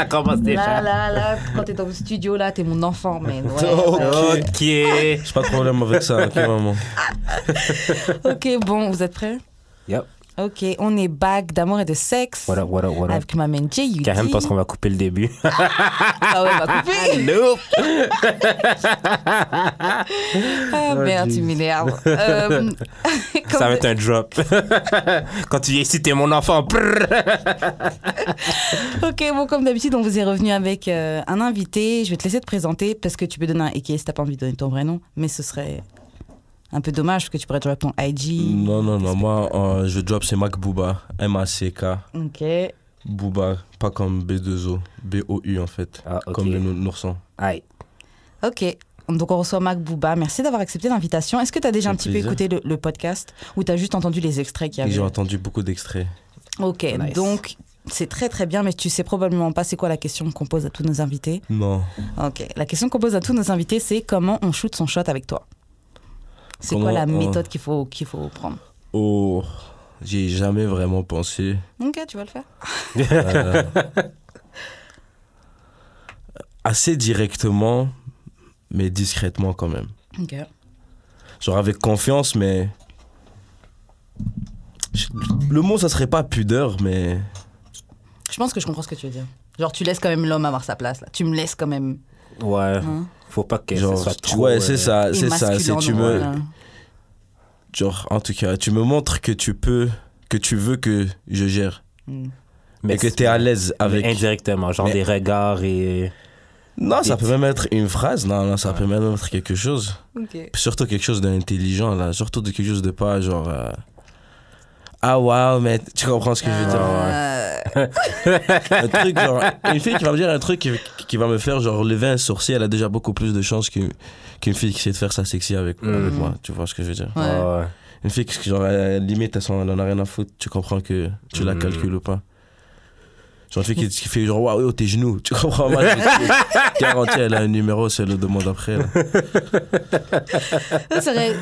Ça commence déjà. Là, quand t'es dans le studio, là, t'es mon enfant, man. Ouais, Ok. J'ai pas de problème avec ça, ok, maman. Ok, bon, vous êtes prêts? Yep. Ok, on est back d'amour et de sexe. What up? Avec ma main J.U.D. Karim pense qu'on va couper le début. Ah ouais, on va couper. Nope. Ah merde, tu m'énerves. Ça va être un drop. Quand tu viens ici, t'es mon enfant. Ok, bon, comme d'habitude, on vous est revenu avec un invité. Je vais te laisser te présenter parce que tu peux donner un AK si t'as pas envie de donner ton vrai nom, mais ce serait un peu dommage parce que tu pourrais drop ton IG. Non, moi, je drop, c'est Mac Booba, M-A-C-K. Ok. Booba, pas comme B2O, B-O-U en fait, Ah, ok. comme le nourson. Aïe. Ok. Donc, on reçoit Mac Booba. Merci d'avoir accepté l'invitation. Est-ce que tu as déjà un petit peu plaisir. écouté le podcast ou tu as juste entendu les extraits qu'il y avait? J'ai entendu beaucoup d'extraits. Ok, Nice. donc c'est très très bien, mais tu sais probablement pas c'est quoi la question qu'on pose à tous nos invités. Non. Ok, la question qu'on pose à tous nos invités, c'est comment on shoot son shot avec toi? C'est quoi Comment la on- méthode qu'il faut prendre? Oh, j'y ai jamais vraiment pensé. Ok, tu vas le faire. Assez directement, mais discrètement quand même. Ok. Genre avec confiance, mais... Le mot, ça serait pas pudeur, mais... Je pense que je comprends ce que tu veux dire. Genre, tu laisses quand même l'homme avoir sa place, là. Tu me laisses quand même. Ouais. Hein? Faut pas que Genre, ce soit trop... ouais, c'est ça, c'est ça. C'est émasculant, tu donc, me... voilà. Genre, en tout cas, tu me montres que tu peux... Que tu veux que je gère. Mais Et que t'es à l'aise avec... Indirectement, genre Mais- des regards et... Non, ça Et peut même être une phrase. Non, ça peut même être quelque chose. Ok. Puis surtout quelque chose d'intelligent, là. Surtout de quelque chose de pas, genre... Ah, waouh, mais tu comprends ce que je veux dire. Un truc, genre... Une fille qui va me dire un truc qui va me faire, genre, lever un sourcil, elle a déjà beaucoup plus de chances qu'une fille qui sait de faire ça sexy avec moi. Tu vois ce que je veux dire. Ouais. Ouais. Une fille qui, genre, limite, elle en a rien à foutre. Tu comprends que tu la calcules ou pas. Genre, une fille qui fait genre, waouh, tes genoux. Tu comprends? Moi, je garantis, elle a un numéro, c'est le demande après. Là. C'est vrai.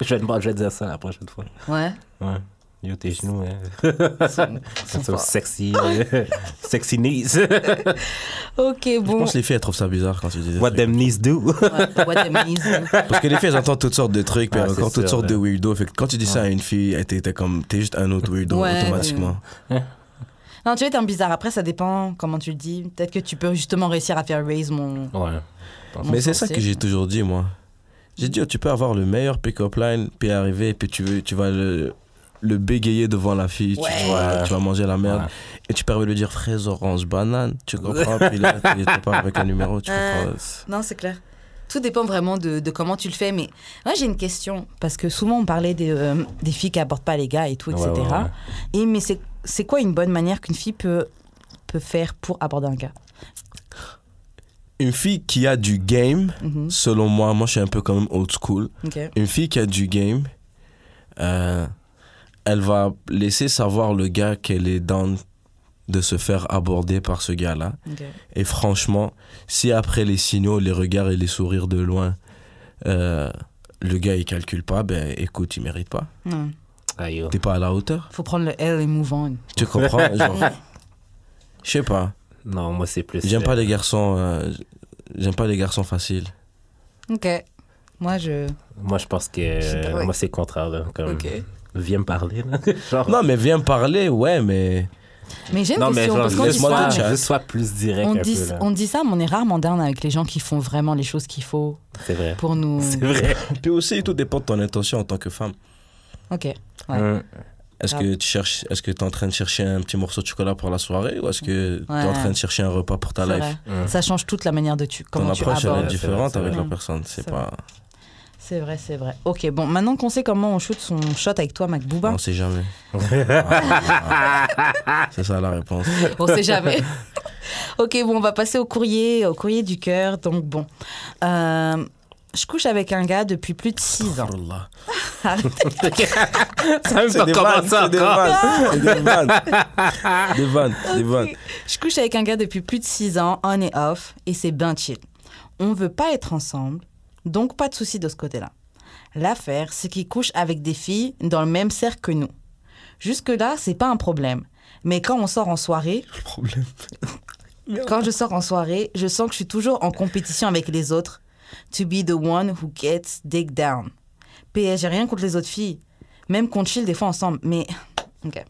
Je vais te dire ça la prochaine fois. Ouais. Ouais. Yo, tes genoux, hein. Sont C'est forts. sexy. Sexy knees. Ok, Je bon. pense que les filles, elles trouvent ça bizarre quand tu dis ça. What them knees do. Ouais, what them knees. Parce que les filles, elles entendent toutes sortes de trucs, puis Ah, elles c'est entendent toutes sûr, sortes de ouais. weirdo. Fait que quand tu dis ça à une fille, t'es juste un autre weirdo Ouais, automatiquement. Non, tu vois, t'es un bizarre. Après, ça dépend comment tu le dis. Peut-être que tu peux justement réussir à faire raise mon. Ouais. Mais c'est ça sourcil. que j'ai toujours dit, moi. J'ai dit, oh, tu peux avoir le meilleur pick-up line, puis arriver, puis tu vas le bégayer devant la fille, Ouais. tu vas manger la merde, Ouais. et tu peux lui dire fraise, orange, banane, tu comprends, puis là, t'es pas avec un numéro, tu comprends. Non, c'est clair. Tout dépend vraiment de comment tu le fais. Mais moi, j'ai une question. Parce que souvent, on parlait des filles qui abordent pas les gars et tout, etc. Ouais, ouais, ouais. Et, mais c'est quoi une bonne manière qu'une fille peut faire pour aborder un gars? Une fille qui a du game, Mhm. selon moi je suis un peu quand même old school, Ok. une fille qui a du game, elle va laisser savoir le gars qu'elle est down de se faire aborder par ce gars-là. Ok. Et franchement, si après les signaux, les regards et les sourires de loin, le gars il calcule pas, ben écoute, il mérite pas. Non. Aïe, yo. T'es pas à la hauteur. Faut prendre le L et move on. Tu comprends? Genre, je sais pas. Non, moi, c'est plus... J'aime pas les garçons. J'aime pas les garçons faciles. Ok. Moi, je. Moi, je pense que... Ouais. Moi, c'est le contraire, là. Comme... Ok. Viens me parler, là. Genre... Non, mais viens me parler, ouais, mais. Mais j'ai une Non, mais question. genre, Parce qu'on dit laisse-moi ça. te chat. juste sois plus direct un peu, là. On dit ça, mais on est rarement down avec les gens qui font vraiment les choses qu'il faut C'est vrai. pour nous. C'est vrai. Puis aussi, tout dépend de ton intention en tant que femme. Ok. Ouais. Est-ce que tu es en train de chercher un petit morceau de chocolat pour la soirée ou est-ce que tu es en Ouais. train de chercher un repas pour ta C'est life? vrai. Ça change toute la manière de Ton comment tu approche elle abordes. est différente c'est avec vrai. la personne. C'est C'est pas. C'est vrai, c'est vrai. Ok, bon, maintenant qu'on sait comment on shoot son shot avec toi, Mac Booba, On sait jamais. C'est ça la réponse. on sait jamais. Ok, bon, on va passer au courrier du cœur. Donc, bon. Je couche avec un gars depuis plus de 6 ans. Allah. Ça même C'est pas des commencé vannes, c'est des encore. vannes, c'est des vannes. Des vannes, des vannes. Je couche avec un gars depuis plus de 6 ans, on et off, et c'est ben chill. On veut pas être ensemble, donc pas de souci de ce côté-là. L'affaire, c'est qu'il couche avec des filles dans le même cercle que nous. Jusque-là, c'est pas un problème. Mais quand on sort en soirée, Le problème. Quand je sors en soirée, je sens que je suis toujours en compétition avec les autres. To be the one who gets dig down. PS, j'ai rien contre les autres filles. Même qu'on chill des fois ensemble. Mais... Ok.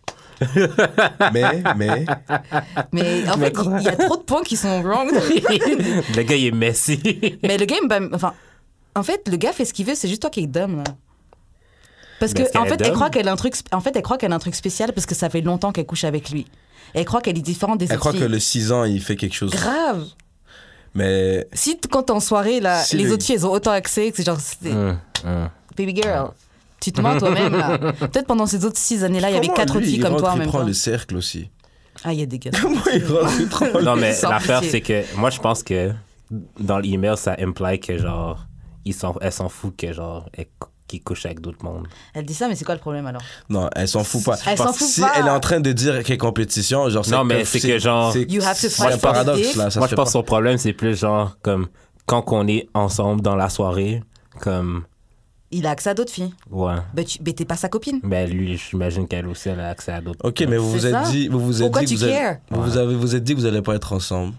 Mais En fait, il y a trop de points qui sont wrong. Le gars, il est messy. Mais le gars, enfin... En fait, le gars fait ce qu'il veut, c'est juste toi qui es dumb, là. Parce Mais est-ce que, en qu'elle est fait, elle dumb? croit qu'elle a un truc... En fait, elle croit qu'elle a un truc spécial parce que ça fait longtemps qu'elle couche avec lui. Elle croit qu'elle est différente des elle autres croit filles. que le 6 ans, il fait quelque chose. Grave. Mais Si quand t'es en soirée, là, Si les le- autres filles, elles ont autant accès que c'est genre... Baby girl, tu te mens toi-même, là. Peut-être pendant ces autres 6 années-là, il y avait comment 4 autres lui, filles il comme rentre, toi en il même prend temps. le cercle aussi. Ah, il y a des gars. Comment il rentre, il prend Non, mais Sans l'affaire, pitié. c'est que moi, je pense que dans l'email, ça implie que, genre, elle s'en fout que, genre, qu'il couche avec d'autres mondes. Elle dit ça, mais c'est quoi le problème alors? Non, elle s'en fout pas. Elle s'en Parce que fout si pas. elle est en train de dire qu'elle est compétition, genre Non, mais c'est que genre- You have to c'est fight un for paradoxe this. là. Ça Moi, se je fait pense que son problème, c'est plus, genre, comme, quand on est ensemble dans la soirée, comme, Il a accès à d'autres filles. ouais. Mais t'es pas sa copine. Ben, lui, j'imagine qu'elle aussi, elle a accès à d'autres. Ok, mais vous vous C'est êtes ça. dit, Pourquoi tu vous êtes- cares? vous êtes dit que vous allez pas être ensemble.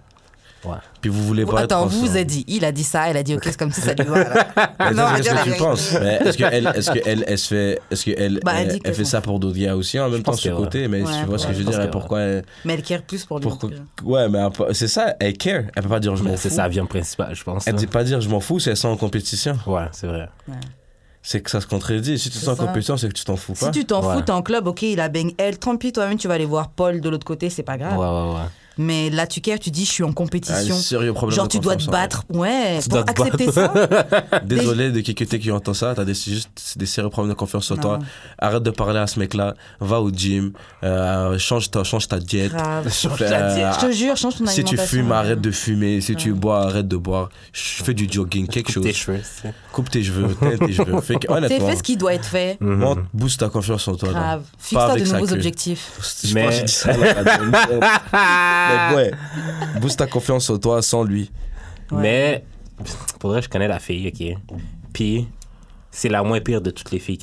Ouais. Puis vous voulez pas être Attends, ensemble. vous a dit. Il a dit ça, elle a dit ok, c'est comme si ça lui va. là. Mais Non, ça, c'est dire ce la que tu vérité. penses. Mais est-ce qu'elle Bah, elle elle dit elle que fait non. ça pour d'autres gars aussi en même temps pense de ce que côté? Mais Ouais, tu vois ce que ouais, je veux je pense dire? que Pourquoi elle- Mais elle care plus pour lui. pourquoi- donc, Ouais, mais c'est ça, elle care. Elle peut pas dire je m'en Mais fous. c'est sa vie principale, je pense. Elle là. dit pas dire je m'en fous, c'est elle sent en compétition. Ouais, c'est vrai. C'est que ça se contredit. Si tu te C'est sens en ça. compétition, c'est que tu t'en fous Si pas. tu t'en Ouais. fous, t'es en club, ok, il a bang elle, tant pis, toi-même, tu vas aller voir Paul de l'autre côté, c'est pas grave. Ouais. Mais là, tu cares, tu dis, je suis en Ah, compétition. sérieux problème Genre, de tu dois te confiance en battre. Ouais, Tu pour dois te accepter ça. elle. Désolé de quelqu'un qui entend ça. T'as juste des sérieux problèmes de confiance en toi. Non. Arrête de parler à ce mec-là. Va au gym. Change ta diète. Grave. Change Euh, ta diète. Je te jure, change ton Si tu alimentation. fumes, arrête de fumer. Si tu bois, arrête de boire. Fais du jogging, quelque Coupe tes chose. cheveux, c'est- Coupe tes cheveux, teins tes cheveux. Fait que, T'es honnêtement, fait ce qui doit être fait. monte, booste ta confiance en toi. là. Grave. Pas Fixe-toi de avec sa nouveaux queue. objectifs. Je Mais- pense que j'ai dit ça là. Mais ouais, booste ta confiance en toi sans lui. Ouais. Mais, pour vrai, je connais la fille, ok? Puis, c'est la moins pire de toutes les filles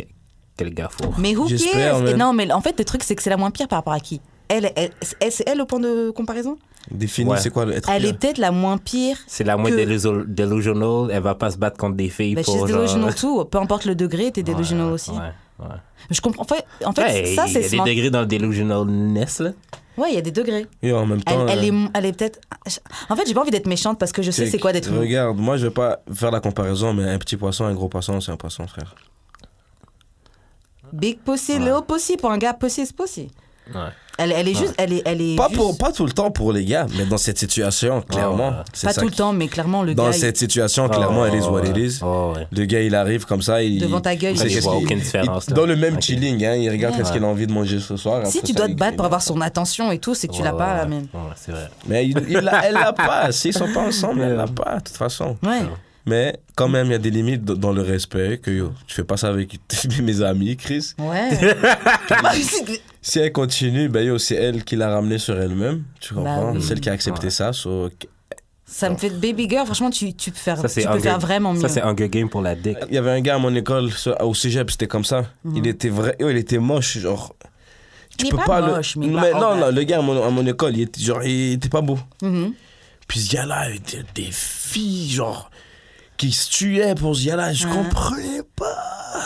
que le gars fourre. Mais who J'espère, cares? man. Non, mais en fait, le truc, c'est que c'est la moins pire par rapport à qui? C'est elle au point de comparaison? Définis, Ouais. c'est quoi le être Elle pire? est peut-être la moins pire. C'est la moins Que- delusional, elle va pas se battre contre des filles Mais pour she's genre... delusional tout. Peu importe le degré, t'es delusional Ouais, aussi. Ouais. Je comprends. En fait Ouais, ça, il y c'est a des smart. degrés dans le delusionalness, là. Ouais, il y a des degrés. Et en même temps, Elle est peut-être. En fait, j'ai pas envie d'être méchante parce que je sais c'est quoi d'être. Regarde, moi je vais pas faire la comparaison, mais un petit poisson, un gros poisson, c'est un poisson, frère. Big pussy, little pussy. Pour un gars, pussy is pussy. Ouais. Elle est juste. Elle est Pas, juste- pas tout le temps pour les gars, mais dans cette situation, clairement. ouais. c'est Pas ça tout le qui- temps, mais clairement, le Dans gars. cette situation, clairement, elle is what it is. Oh, ouais. Le gars, il arrive comme ça. Devant ta gueule, c'est il Je qu'est-ce vois qu'il- aucune différence, là. Dans le même Ok. chilling, hein, il regarde Ouais. qu'est-ce qu'il a envie de manger ce soir. Si après tu ça, dois te il- battre pour avoir son attention et tout, c'est que tu l'as pas, la même. Ouais, c'est vrai. Mais elle l'a pas. S'ils sont pas ensemble, elle l'a pas, de toute façon. Ouais. Mais quand même, il y a des limites dans le respect. Que yo, tu fais pas ça avec mes amis, Chris. Ouais. Si elle continue, ben yo, c'est elle qui l'a ramené sur elle-même. Tu comprends? oui. Celle qui a accepté Ouais. ça. Ça me fait baby girl. Franchement, tu peux faire, Ça, c'est tu peux faire vraiment mieux. Ça, c'est Hunger Game pour la dick. Il y avait un gars à mon école, au cégep, c'était comme ça. Il était il était moche, genre. Il est pas moche, mais pas non, horrible. le gars à mon école, il était pas beau. Mhm. Puis ce gars-là, il était des filles, genre, qui se tuaient pour ce gars-là. Je comprenais pas.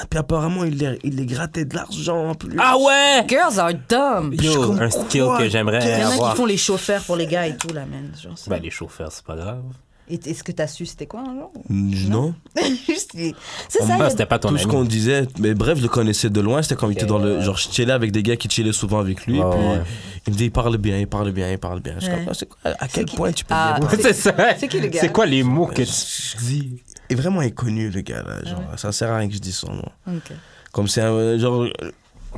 Puis apparemment, il les grattait de l'argent en plus. Ah ouais! Girls are dumb. Je Yo, comprends un skill que Il j'aimerais y en a avoir. qui font les chauffeurs pour les gars et tout, là, man. Genre, ça. Ben, les chauffeurs, c'est pas grave. Et est-ce que t'as su c'était quoi un jour? Non. Juste, c'est ça. il y Ah, a- c'était pas ton Tout ce ami. qu'on disait, mais bref, je le connaissais de loin. C'était quand il était dans le. ouais. Genre, je chillais avec des gars qui chillaient souvent avec lui. Ouais, puis ouais. il me dit, il parle bien, il parle bien, il parle bien. Je Ouais. comprends, c'est quoi, à quel qui- point tu peux Ah, bien parler? C'est ça. C'est qui, le gars? C'est quoi les mots que tu... Je dis, il est vraiment inconnu, le gars, là. Genre, ça sert à rien que je dise son nom. Ok. Comme c'est un. Genre,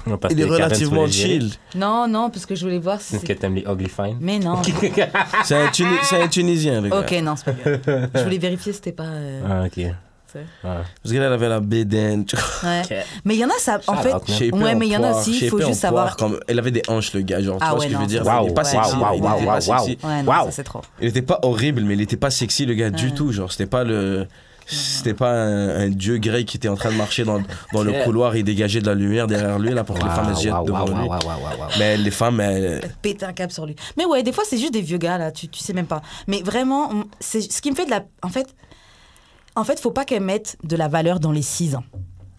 Non, parce il est que Karen, tu relativement voulais gérer. chill. Non, parce que je voulais voir si. Est-ce que t'aimes les ugly fine? Mais non. C'est un Tunisien, le gars. Ok, non, c'est pas grave. Je voulais vérifier si c'était pas. Ah, ok. c'est- Ah. Parce qu'elle avait la bédaine. tu vois. Ouais. Ok. Mais il y en a, ça. En Shout fait. out, man. Shapé Ouais, en mais il y en a poire, aussi, il shapé faut en juste poire, savoir. comme- elle avait des hanches, le gars. Genre, Ah tu vois ouais, ce que je non, veux dire? ça, Il Wow, était pas wow, sexy. wow, il wow, était pas wow, sexy. wow. Ouais, non, Wow. ça c'est trop. Il était pas horrible, mais il était pas sexy, le gars, du tout. Genre, c'était pas le. C'était pas un dieu grec qui était en train de marcher dans le couloir et dégager de la lumière derrière lui là pour que les femmes elles se jettent devant lui. Mais les femmes, péter un câble sur lui. Mais ouais, des fois, c'est juste des vieux gars, là, tu sais même pas. Mais vraiment, c'est ce qui me fait de la... En fait, faut pas qu'elles mettent de la valeur dans les 6 ans.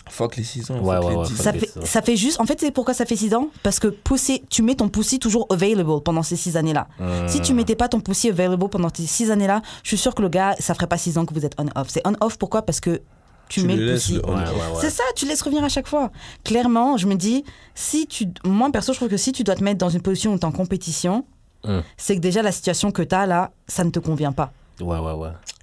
Fuck les 6 ans. Ça fait juste... En fait, c'est pourquoi ça fait 6 ans? Parce que tu mets ton pussy toujours available pendant ces 6 années-là. Si tu mettais pas ton pussy available pendant ces 6 années-là, je suis sûre que le gars, ça ferait pas 6 ans que vous êtes on-off. C'est on-off, pourquoi? Parce que tu mets le pussy. C'est ça, tu laisses revenir à chaque fois. Clairement, je me dis, moi, perso, je trouve que si tu dois te mettre dans une position où t'es en compétition, c'est que déjà, la situation que t'as là, ça ne te convient pas. Ouais.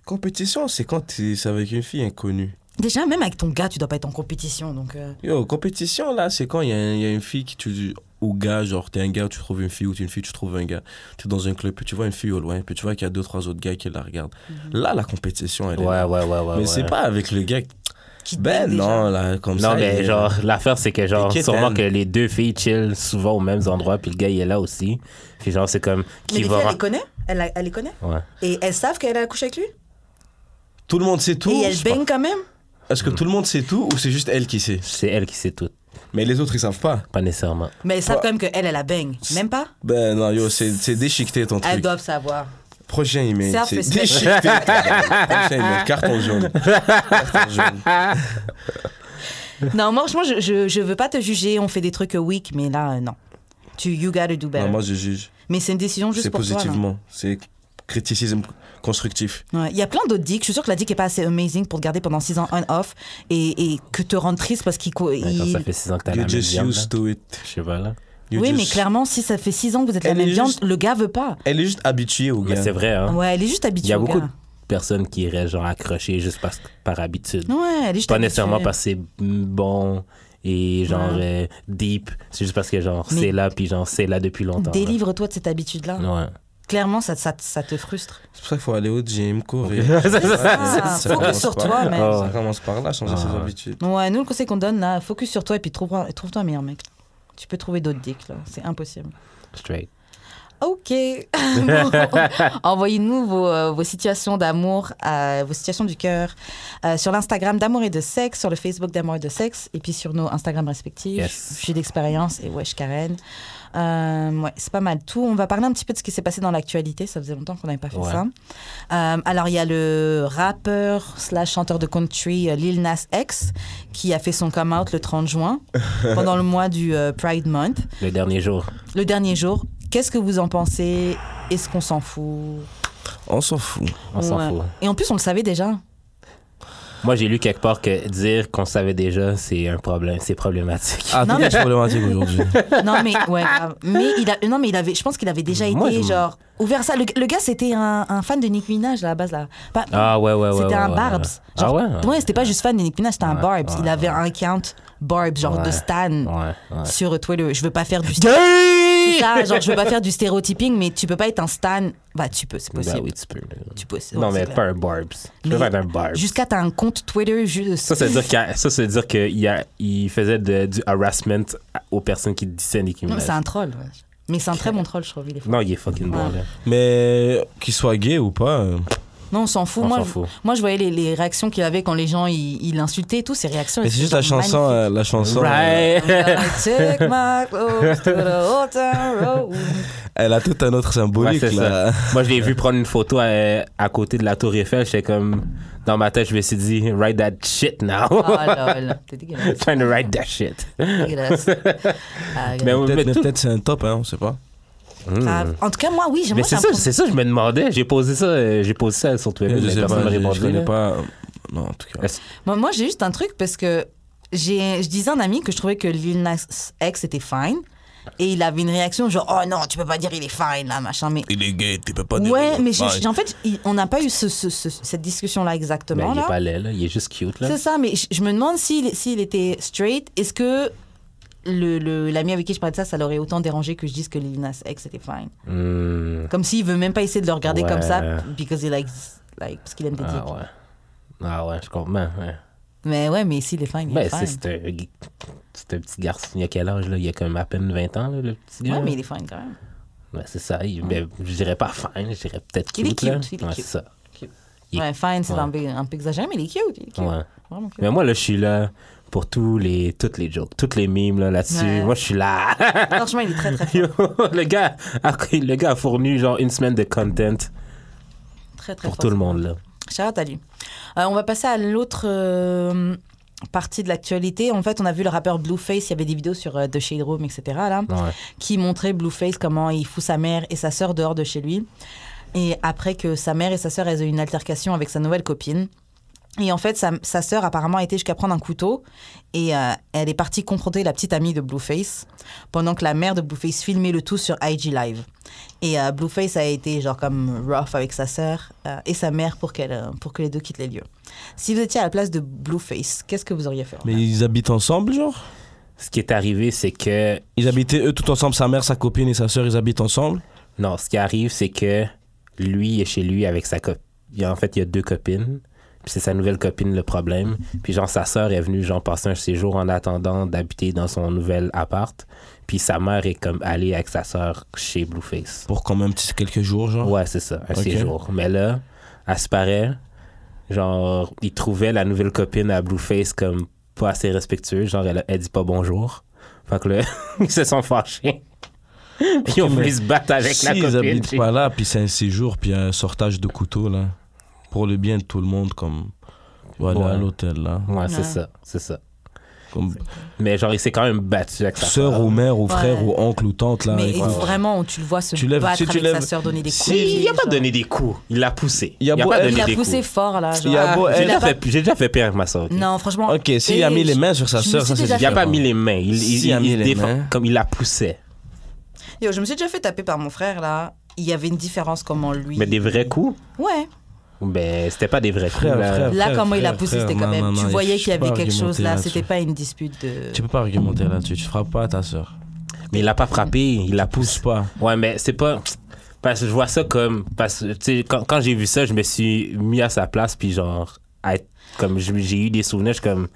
Compétition, c'est quand c'est avec une fille inconnue. Déjà, même avec ton gars, tu dois pas être en compétition, donc... Yo, compétition, là, c'est quand il y a une fille qui tu... Ou gars, genre, t'es un gars, tu trouves une fille, ou t'es une fille, tu trouves un gars. T'es dans un club, puis tu vois une fille au loin, puis tu vois qu'il y a 2-3 autres gars qui la regardent. Là, la compétition, elle est là. Ouais. Mais c'est pas avec le gars qui non, là, comme ça. Non, mais genre, l'affaire, c'est que genre, sûrement que les deux filles chill souvent aux mêmes endroits, puis le gars, il est là aussi. Puis genre, c'est comme... Mais les filles, elle les connaît? Elle les connaît? Ouais. Et elles savent qu'elle a couché avec lui? Tout le monde sait tout. Et elle baigne quand même? Est-ce que tout le monde sait tout ou c'est juste elle qui sait? C'est elle qui sait tout. Mais les autres, ils savent pas. Pas nécessairement. Mais elles savent quand même qu'elle a baigne. Même pas? Ben non, yo, c'est déchiqueté ton truc. Elles doivent savoir. Prochain email, c'est déchiqueté. Prochain email, carton jaune. Non, moi, franchement, je veux pas te juger. On fait des trucs weak, mais là, non. You gotta do better. Non, moi, je juge. Mais c'est une décision juste pour toi. C'est positivement. C'est criticisme constructif. Ouais. Il y a plein d'autres dicks. Je suis sûre que la dick est pas assez amazing pour te garder pendant 6 ans on-off et que te rendre triste parce qu'il... Quand ça fait 6 ans que t'as la même viande, used to it. Je sais pas, là. Oui, mais clairement, si ça fait 6 ans que vous êtes la même viande, le gars veut pas. Elle est juste habituée au gars. Mais c'est vrai, hein. Ouais, elle est juste habituée. Il y a au beaucoup gars. de personnes qui restent genre accrochées juste par habitude. Ouais, elle est juste pas habituée. nécessairement parce que c'est bon et genre deep. C'est juste parce que genre c'est là, puis genre c'est là depuis longtemps. Délivre-toi de cette habitude-là. Ouais. Clairement, ça te frustre. C'est pour ça qu'il faut aller au gym, courir. Focus sur toi, mec. Ça commence par là, changer ses habitudes. Ouais, nous, le conseil qu'on donne, là, focus sur toi et puis trouve-toi un meilleur mec. Tu peux trouver d'autres dicks, là. C'est impossible. Straight. OK. Bon, envoyez-nous vos situations d'amour, vos situations du cœur sur l'Instagram d'Amour et de Sexe, sur le Facebook d'Amour et de Sexe, et puis sur nos Instagram respectifs. Yes. Je suis d'expérience et wesh Karen. Ouais, c'est pas mal tout. On va parler un petit peu de ce qui s'est passé dans l'actualité. Ça faisait longtemps qu'on n'avait pas fait ça. Alors, il y a le rappeur / chanteur de country Lil Nas X qui a fait son come-out le 30 juin pendant le mois du Pride Month. Le dernier jour. Le dernier jour. Qu'est-ce que vous en pensez? Est-ce qu'on s'en fout? On s'en fout. On s'en fout. Et en plus, on le savait déjà. Moi, j'ai lu quelque part que dire qu'on savait déjà, c'est un problème, c'est problématique. Ah, tout est problématique aujourd'hui. Non, mais ouais, mais il avait, je pense qu'il avait déjà été genre ouvert à ça. Le gars, c'était un fan de Nicki Minaj à la base là. Ouais. C'était un Barbs. Genre, ouais, c'était pas juste fan de Nicki Minaj, c'était un Barbs. Il avait un account Barbs, genre de stan sur Twitter. Je veux pas faire du ça, genre je veux pas faire du stéréotyping, mais tu peux pas être un stan. Bah tu peux, c'est possible. Bah oui, tu peux. Tu peux. Non, mais pas un Barbs. Tu peux faire un Barbs. Jusqu'à t'as un compte Twitter juste. Ça veut dire qu'il faisait du harassment aux personnes qui disaient Nicki Minaj. Non, c'est un troll. Ouais. Mais c'est un très bon troll, je trouve. Non, il est fucking bon, là. Mais qu'il soit gay ou pas. Non, on s'en fout. Moi, je voyais les réactions qu'il avait quand les gens ils l'insultaient et tout, ces réactions. Mais c'est juste la chanson. Right. Take my clothes to the old town road. Elle a tout un autre symbolique, là. Moi, je l'ai vu prendre une photo à côté de la Tour Eiffel. J'étais comme... Dans ma tête, je me suis dit, write that shit now. Oh lol, t'es dégueulasse. Trying to write that shit. Dégueulasse. Mais peut-être c'est un top, hein, on sait pas. En tout cas, moi, oui, j'aimerais. Mais c'est ça, je me demandais. J'ai posé ça sur Twitter. Je connais pas. Non, en tout cas. Moi, j'ai juste un truc parce que je disais à un ami que je trouvais que Lil Nas X était fine. Et il avait une réaction genre, oh non, tu peux pas dire il est fine, là, machin. Mais... Il est gay, tu peux pas dire. Ouais, mais en fait, on n'a pas eu cette discussion-là exactement. Il est pas laid, là. Il est juste cute, là. C'est ça, mais je me demande s'il était straight, est-ce que l'ami avec qui je parlais de ça l'aurait autant dérangé que je dise que Lil Nas X était fine. Comme s'il veut même pas essayer de le regarder comme ça, because he likes, parce qu'il aime des dicks. Ah ouais, je comprends, ouais. Mais ouais, mais s'il est fine, il est fine. C'est un petit garçon, il y a quel âge, là? Il y a comme à peine 20 ans, là, le petit gars. Ouais, mais il est fine quand même. Ouais, c'est ça. Mais je dirais pas fine, je dirais peut-être cute, il est cute, là. il est ouais, cute. c'est ça. Ouais, fine, c'est Ouais. un peu exagéré, mais il est cute. Il est cute. Ouais. Vraiment cute. Mais moi, là, je suis là pour toutes les jokes, toutes les mimes là-dessus. Ouais. Moi, je suis là. Franchement, il est très, très Yo, fort. le gars a fourni genre une semaine de content Très, très pour fort. tout le monde, là. Shout out à lui. On va passer à l'autre partie de l'actualité. En fait, on a vu le rappeur Blueface, il y avait des vidéos sur The Shade Room, etc., là, Ouais. qui montraient Blueface comment il fout sa mère et sa sœur dehors de chez lui. Et après que sa mère et sa sœur aient eu une altercation avec sa nouvelle copine. Et en fait, sa sœur apparemment a été jusqu'à prendre un couteau et elle est partie confronter la petite amie de Blueface pendant que la mère de Blueface filmait le tout sur IG Live. Et Blueface a été genre comme rough avec sa sœur et sa mère pour que les deux quittent les lieux. Si vous étiez à la place de Blueface, qu'est-ce que vous auriez fait? Mais ils habitent ensemble, genre? Ce qui est arrivé, c'est que... Ils habitaient eux tout ensemble, sa mère, sa copine et sa sœur, ils habitent ensemble? Non, ce qui arrive, c'est que lui est chez lui avec sa copine. En fait, il y a 2 copines. Puis c'est sa nouvelle copine le problème. Puis genre, sa sœur est venue genre passer un séjour en attendant d'habiter dans son nouvel appart. Puis sa mère est comme allée avec sa sœur chez Blueface. Pour quand même quelques jours, genre? Ouais, c'est ça, un Ok. séjour. Mais là, elle se paraît, genre, il trouvait la nouvelle copine à Blueface comme pas assez respectueuse. Genre, elle dit pas bonjour. Fait que là, ils se sont fâchés. Puis ils ont voulu se battre avec la Si ils copine. habitent pas là, puis c'est un séjour, puis un sortage de couteau, là. Pour le bien de tout le monde, comme... Voilà, Ouais. à l'hôtel, là. Ouais, c'est Ouais. ça, c'est ça. Comme Mais genre, il s'est quand même battu avec sa sœur ou mère ou frère Ouais. ou oncle ou tante, là. Mais écoute. vraiment, tu le vois se Tu lèves- battre si tu avec lèves- sa sœur, donner des coups. Si- Il a pas genre. donné des coups, il l'a poussé. Il a beau pas être- donné Il a des poussé coups. fort, là. Il y a genre. beau J'ai être- déjà fait- j'ai déjà fait pire avec ma soeur. Non, franchement. Ok, s'il a mis les mains sur sa je me sœur, suis ça c'est déjà Il a fait- pas mis les mains, S'il a mis il les défend mains. comme il la poussait. Yo, je me suis déjà fait taper par mon frère, là. Il y avait une différence comment lui... Mais des vrais coups, Ouais. ben c'était pas des vrais coups. Frère, là. frère. Là, comment il a frère, poussé, frère, c'était quand non, même... non, tu non, voyais je qu'il y peux avait pas quelque chose, là. argumenter C'était là-dessus. pas une dispute de... Tu peux pas argumenter là-dessus, tu frappes pas à ta sœur. Mais il l'a pas frappé, il la Pousse pousse. pas. Ouais, mais c'est pas. Parce que je vois ça comme. Parce que, tu sais, quand j'ai vu ça, je me suis mis à sa place, puis genre, comme j'ai eu des souvenirs, je suis comme.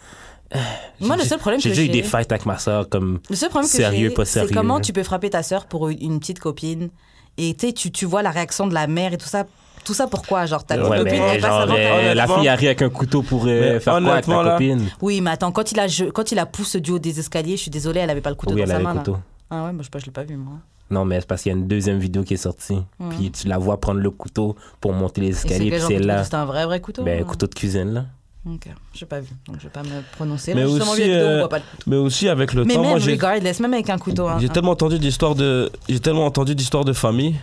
Moi, le seul problème J'ai que déjà eu j'ai... des fights avec ma soeur, comme. Le seul problème que Sérieux, j'ai, pas c'est sérieux, comment là. tu peux frapper ta sœur pour une petite copine. Et tu vois la réaction de la mère et tout ça. Tout ça pourquoi? Genre, ta petite Ouais, copine, mais elle passe genre, avant ta la honnêtement- fille arrive avec un couteau pour Mais faire quoi avec ta honnêtement, là, copine? Oui, mais attends, quand il a poussé du haut des escaliers, je suis désolée, elle avait pas le couteau Oui, dans elle sa avait main. le Là. couteau. Ah ouais, moi, je l'ai pas vu, moi. Non, mais c'est parce qu'il y a une deuxième vidéo qui est sortie. Puis tu la vois prendre le couteau pour monter les Et c'est escaliers, quel puis genre c'est de couteau? là. C'était un vrai couteau? Ben, hein? couteau de cuisine, là. Ok, j'ai pas vu, donc je vais pas me prononcer. Mais Là, justement, aussi, vu la vidéo, on voit pas le couteau. Mais aussi avec le Mais temps, même, moi j'ai regardless, même avec un couteau. Hein, tellement entendu d'histoires de famille.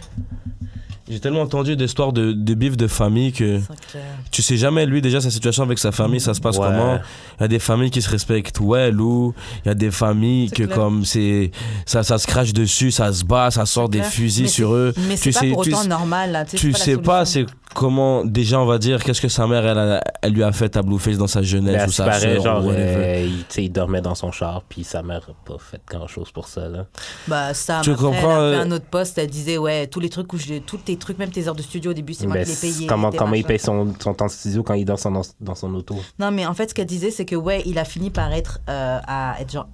J'ai tellement entendu d'histoires de bif de famille que C'est vrai que- tu sais jamais, lui, déjà, sa situation avec sa famille, ça se passe Ouais. comment. Il y a des familles qui se respectent, ouais, Lou. Il y a des familles C'est que, clair. comme, ça se crache dessus, ça se bat, ça sort des clair. fusils Mais sur c'est- eux. Mais c'est Tu pas sais, pour tu autant sais- normal, là. Tu sais pas, c'est comment, déjà, on va dire, qu'est-ce que sa mère, elle lui a fait à Blueface dans sa Mais jeunesse elle ou se sa paraît, soeur genre, ou whatever. tu sais, il dormait dans son char, puis sa mère a pas fait grand-chose pour ça, là. Bah, ça, Tu ma frère, comprends, elle a fait un autre post, elle disait, ouais, tous les trucs, tous tes trucs, même tes heures de studio au début, c'est moi Ben, qui les payais. comment tes il machins. paye son temps de studio quand il dort dans son auto? Non, mais en fait, ce qu'elle disait, c'est que, ouais, il a fini par être, à être genre,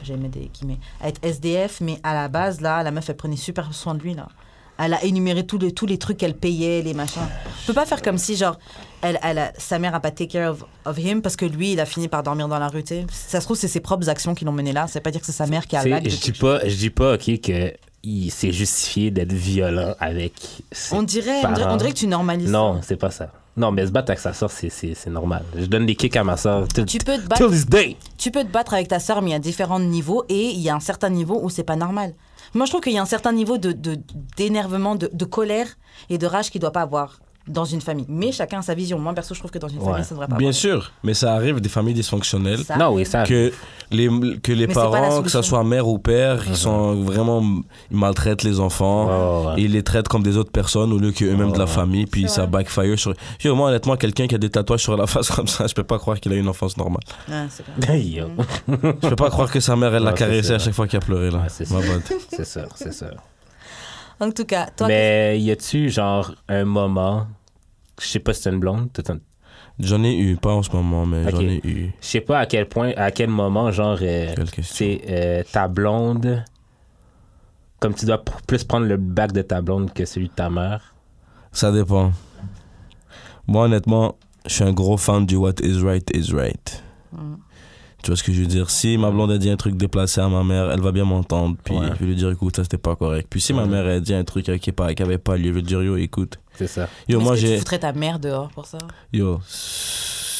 j'ai mis des guillemets, à être SDF, mais à la base, là, la meuf, elle prenait super soin de lui, là. Elle a énuméré tous les trucs qu'elle payait, les machins. On peut pas faire comme si, genre, sa mère a pas take care of him parce que lui, il a fini par dormir dans la rue, tu sais. Ça se trouve, c'est ses propres actions qui l'ont mené là. Ça veut pas dire que c'est sa mère qui a Tu sais, l'acte de je dis pas, ok, que il s'est justifié d'être violent avec ses on dirait parents. que tu normalises Non, ça. c'est pas ça. Non, mais se battre avec sa soeur, c'est normal. Je donne des kicks à ma soeur. Tu peux te Till battre. this day. Tu peux te battre avec ta sœur, mais il y a différents niveaux et il y a un certain niveau où c'est pas normal. Moi, je trouve qu'il y a un certain niveau d'énervement, de colère et de rage qu'il doit pas avoir dans une famille. Mais chacun a sa vision. Moi, perso, je trouve que dans une famille, ça devrait pas Bien avoir. sûr, mais ça arrive des familles dysfonctionnelles. Ça, Non, oui, ça. Que les Mais c'est pas la parents, que ce solution. soit mère ou père, ils sont vraiment, ils maltraitent les enfants. Ouais, ouais. Et ils les traitent comme des autres personnes au lieu qu'eux-mêmes de la Ouais. famille, puis C'est ça vrai. backfire sur. Yo, moi, honnêtement, quelqu'un qui a des tatouages sur la face comme ça, je peux pas croire qu'il a une enfance normale. Ouais, c'est clair. Yo. Je peux pas croire que sa mère, elle l'a Ouais, c'est caressé ça. à chaque fois qu'il a pleuré, là. Ouais, c'est Ma ça. bad. C'est ça, c'est ça. En tout cas, toi, Mais y a-tu, genre, un moment, je sais pas si c'est une blonde, J'en ai eu, pas en ce moment, mais Ok. j'en ai eu. je sais pas à quel moment, genre, Quelle question. c'est ta blonde, comme tu dois plus prendre le bac de ta blonde que celui de ta mère. Ça dépend. Moi, honnêtement, je suis un gros fan du what is right is right. Tu vois ce que je veux dire? Si ma blonde a dit un truc déplacé à ma mère, elle va bien m'entendre. Puis je vais lui dire, écoute, ça c'était pas correct. Puis si ma mère a dit un truc qui avait pas lieu, je vais lui dire, yo, écoute. C'est ça. Yo, moi Est-ce que tu j'ai. foutrais ta mère dehors pour ça? Yo,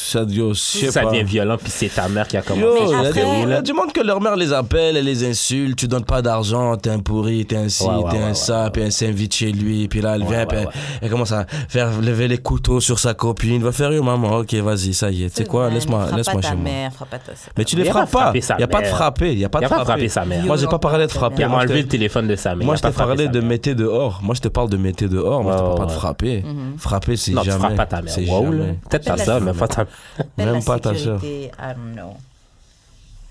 je sais Ça pas. devient violent, puis c'est ta mère qui a commencé. Yo, Mais il après- y a du monde que leur mère les appelle, elle les insulte, tu donnes pas d'argent, t'es un pourri, t'es un ci, t'es un ça, puis elle s'invite chez lui, puis là elle vient, puis elle commence à faire lever les couteaux sur sa copine, va faire yo maman, ok vas-y, ça y est, tu sais quoi, laisse-moi Frappe chez pas ta moi. mère, frappe pas ta sœur. Mais tu les Il y a frappes pas pas, frapper sa il y a pas de mère. frapper, il y a pas Il de a pas frapper. frappé sa mère. Moi j'ai pas parlé de Il frapper, a moi, enlevé le téléphone de sa mère. moi Il je a te pas frappé parlais sa de mère. mettez dehors, moi je te parle de mettez dehors, moi je te parle pas de frapper. Frapper c'est Non, tu jamais. frappes pas ta mère. C'est Wow, là. jamais. Peut-être ta soeur, mais pas ta mère. Appelle Même la pas ta sœur. sécurité, I don't know.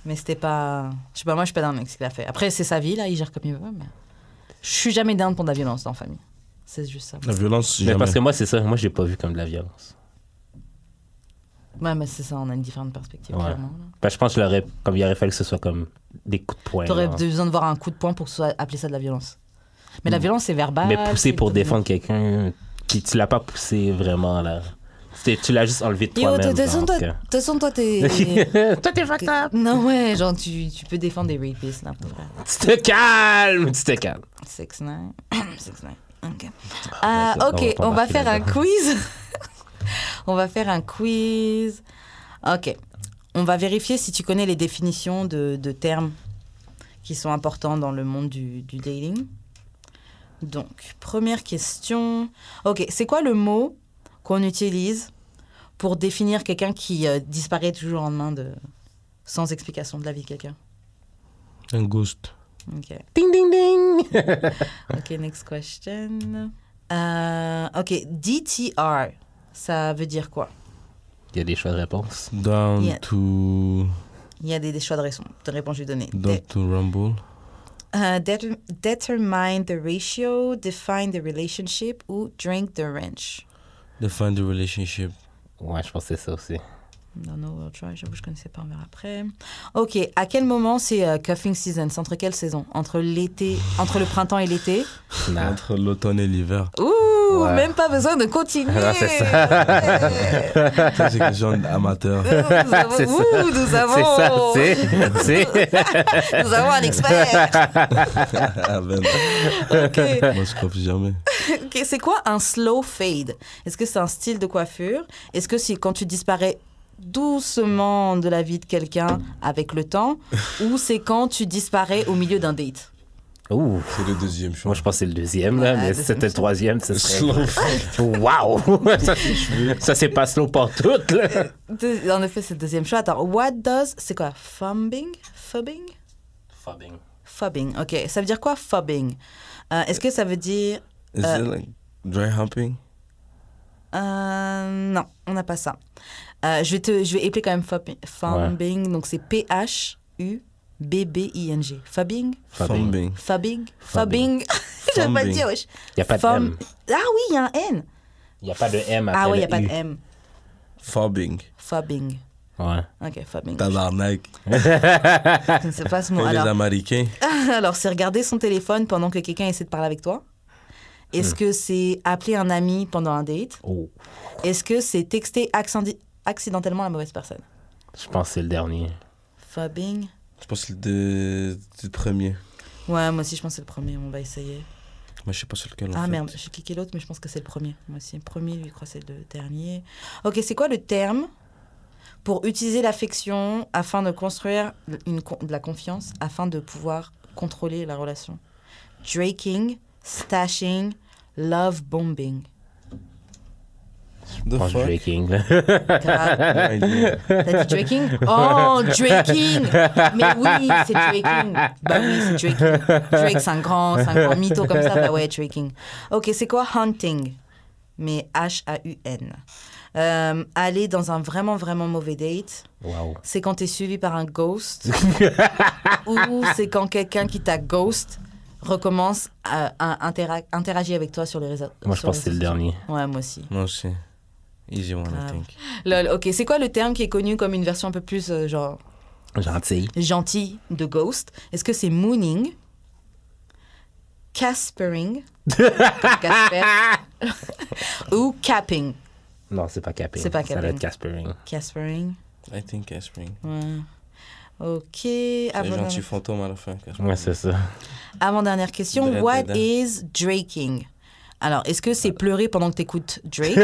Mais c'était pas. Je sais pas, moi je suis pas dans le mec ce qu'il a fait. Après, c'est sa vie, là, il gère comme il veut, mais. Je suis jamais down pour de la violence dans la famille. C'est juste ça. La violence, Mais jamais. parce que moi, c'est ça. Moi, j'ai pas vu comme de la violence. Ouais, mais c'est ça, on a une différente perspective, Ouais. clairement. Ben, je pense que il aurait fallu que ce soit comme des coups de poing. T'aurais genre. besoin de voir un coup de poing pour que ce soit appeler ça de la violence. Mais la violence, c'est verbal. Mais pousser c'est pour comme- défendre quelqu'un, puis tu l'as pas poussé vraiment, là. Tu l'as juste enlevé de Yo, de toi-même. toute façon, genre, toi- que- de toute façon, toi, t'es. Toi, t'es fucked up. Non, ouais, genre, tu peux défendre des rapistes, là, pour vrai. Tu te calmes, tu te calmes. 6ix9ine. 6ix9ine. Ok. d'accord, Ok, on va on va embarquer faire un là-dedans. quiz. On va faire un quiz. Ok. On va vérifier si tu connais les définitions de termes qui sont importants dans le monde du dating. Donc, première question. Ok, c'est quoi le mot qu'on utilise pour définir quelqu'un qui disparaît du jour au lendemain sans explication de la vie de quelqu'un? Un ghost. Ok. Ding, ding, ding. Ok, next question. Ok, DTR, ça veut dire quoi? Il y a des choix de réponse. Down Yeah. to. Il y a des choix de réponse, je vais donner. Down to rumble. Determine the ratio, define the relationship ou drink the wrench. Define the relationship. Ouais, je pense que c'est ça aussi. Non, no, we'll try. J'avoue, je connaissais pas, on verra après. Ok, à quel moment c'est cuffing season? C'est entre quelle saison? Entre le printemps et l'été? Nah. Entre l'automne et l'hiver. Ouh, Ouais. même pas besoin de continuer. Non, c'est Ça, c'est question amateur. C'est ça. Ouh, nous avons... C'est ça, c'est. Nous avons un expert. Ah ben, Ok. moi, je confie jamais. Ok, c'est quoi un slow fade? Est-ce que c'est un style de coiffure? Est-ce que c'est quand tu disparais doucement de la vie de quelqu'un avec le temps? Ou c'est quand tu disparais au milieu d'un date? Ouh. C'est le deuxième choix. Moi, je pense que c'est le deuxième, là, Ouais, mais deuxième si c'était le troisième, ce Slow serait. Waouh! Ça, c'est pas slow partout, là. En effet, c'est le deuxième choix. Attends, what does... C'est quoi? Fubbing? Fubbing, ok. Ça veut dire quoi, fubbing? Est-ce que ça veut dire... Is it like dry humping? Non, on n'a pas ça. Je vais épeler quand même fubbing. Donc, c'est P-H-U-B-B-I-N-G. Fubbing? Fumbling. Fubbing? Fubbing? Je vais pas le dire, wesh. Il n'y a pas de Fum- M. Ah oui, il y a un N. Il n'y a pas de M après Ah oui, il n'y le a pas de U. M. Fubbing. Fubbing. Ouais. Ok, fubbing. Tabarnak. Je ne sais pas ce mot. Et les Alors, Américains. alors c'est regarder son téléphone pendant que quelqu'un essaie de parler avec toi. Est-ce que c'est appeler un ami pendant un date? Oh. Est-ce que c'est texter accidentellement la mauvaise personne? Je pense que c'est le dernier. Fubbing? Je pense que c'est le premier. Ouais, moi aussi, je pense que c'est le premier. On va essayer. Moi, je sais pas sur lequel on Ah fait. merde, j'ai cliqué l'autre, mais je pense que c'est le premier. Moi aussi, le premier, lui, je crois que c'est le dernier. Ok, c'est quoi le terme pour utiliser l'affection afin de construire de la confiance, afin de pouvoir contrôler la relation? Draking, stashing, love bombing. The Je pense fuck? Draking, là. Grave. T'as dit draking? Oh, draking! Mais oui, c'est draking. Bah oui, c'est draking. Drake, c'est un grand mytho comme ça. Bah ouais, draking. Ok, c'est quoi hunting? Mais H-A-U-N. Aller dans un vraiment, vraiment mauvais date. Waouh. C'est quand t'es suivi par un ghost. Ou c'est quand quelqu'un qui t'a ghost recommence à interagir avec toi sur les réseaux. Moi, je sur pense les que c'est le réseaux sociaux. dernier. Ouais, moi aussi. Moi aussi. Easy one, Grave. I think. Lol, ok, c'est quoi le terme qui est connu comme une version un peu plus genre Gentil. gentille de ghost? Est-ce que c'est mooning, caspering, Casper, ou capping? Non, c'est pas capping. C'est pas Ça doit capping. être Caspering. Caspering. I think Caspering. Ouais. Ok. C'est un gentil fantôme à la fin. Caspering. Ouais, c'est ça. Avant-dernière question. Dada. What is draking? Alors, est-ce que c'est pleurer pendant que t'écoutes Drake?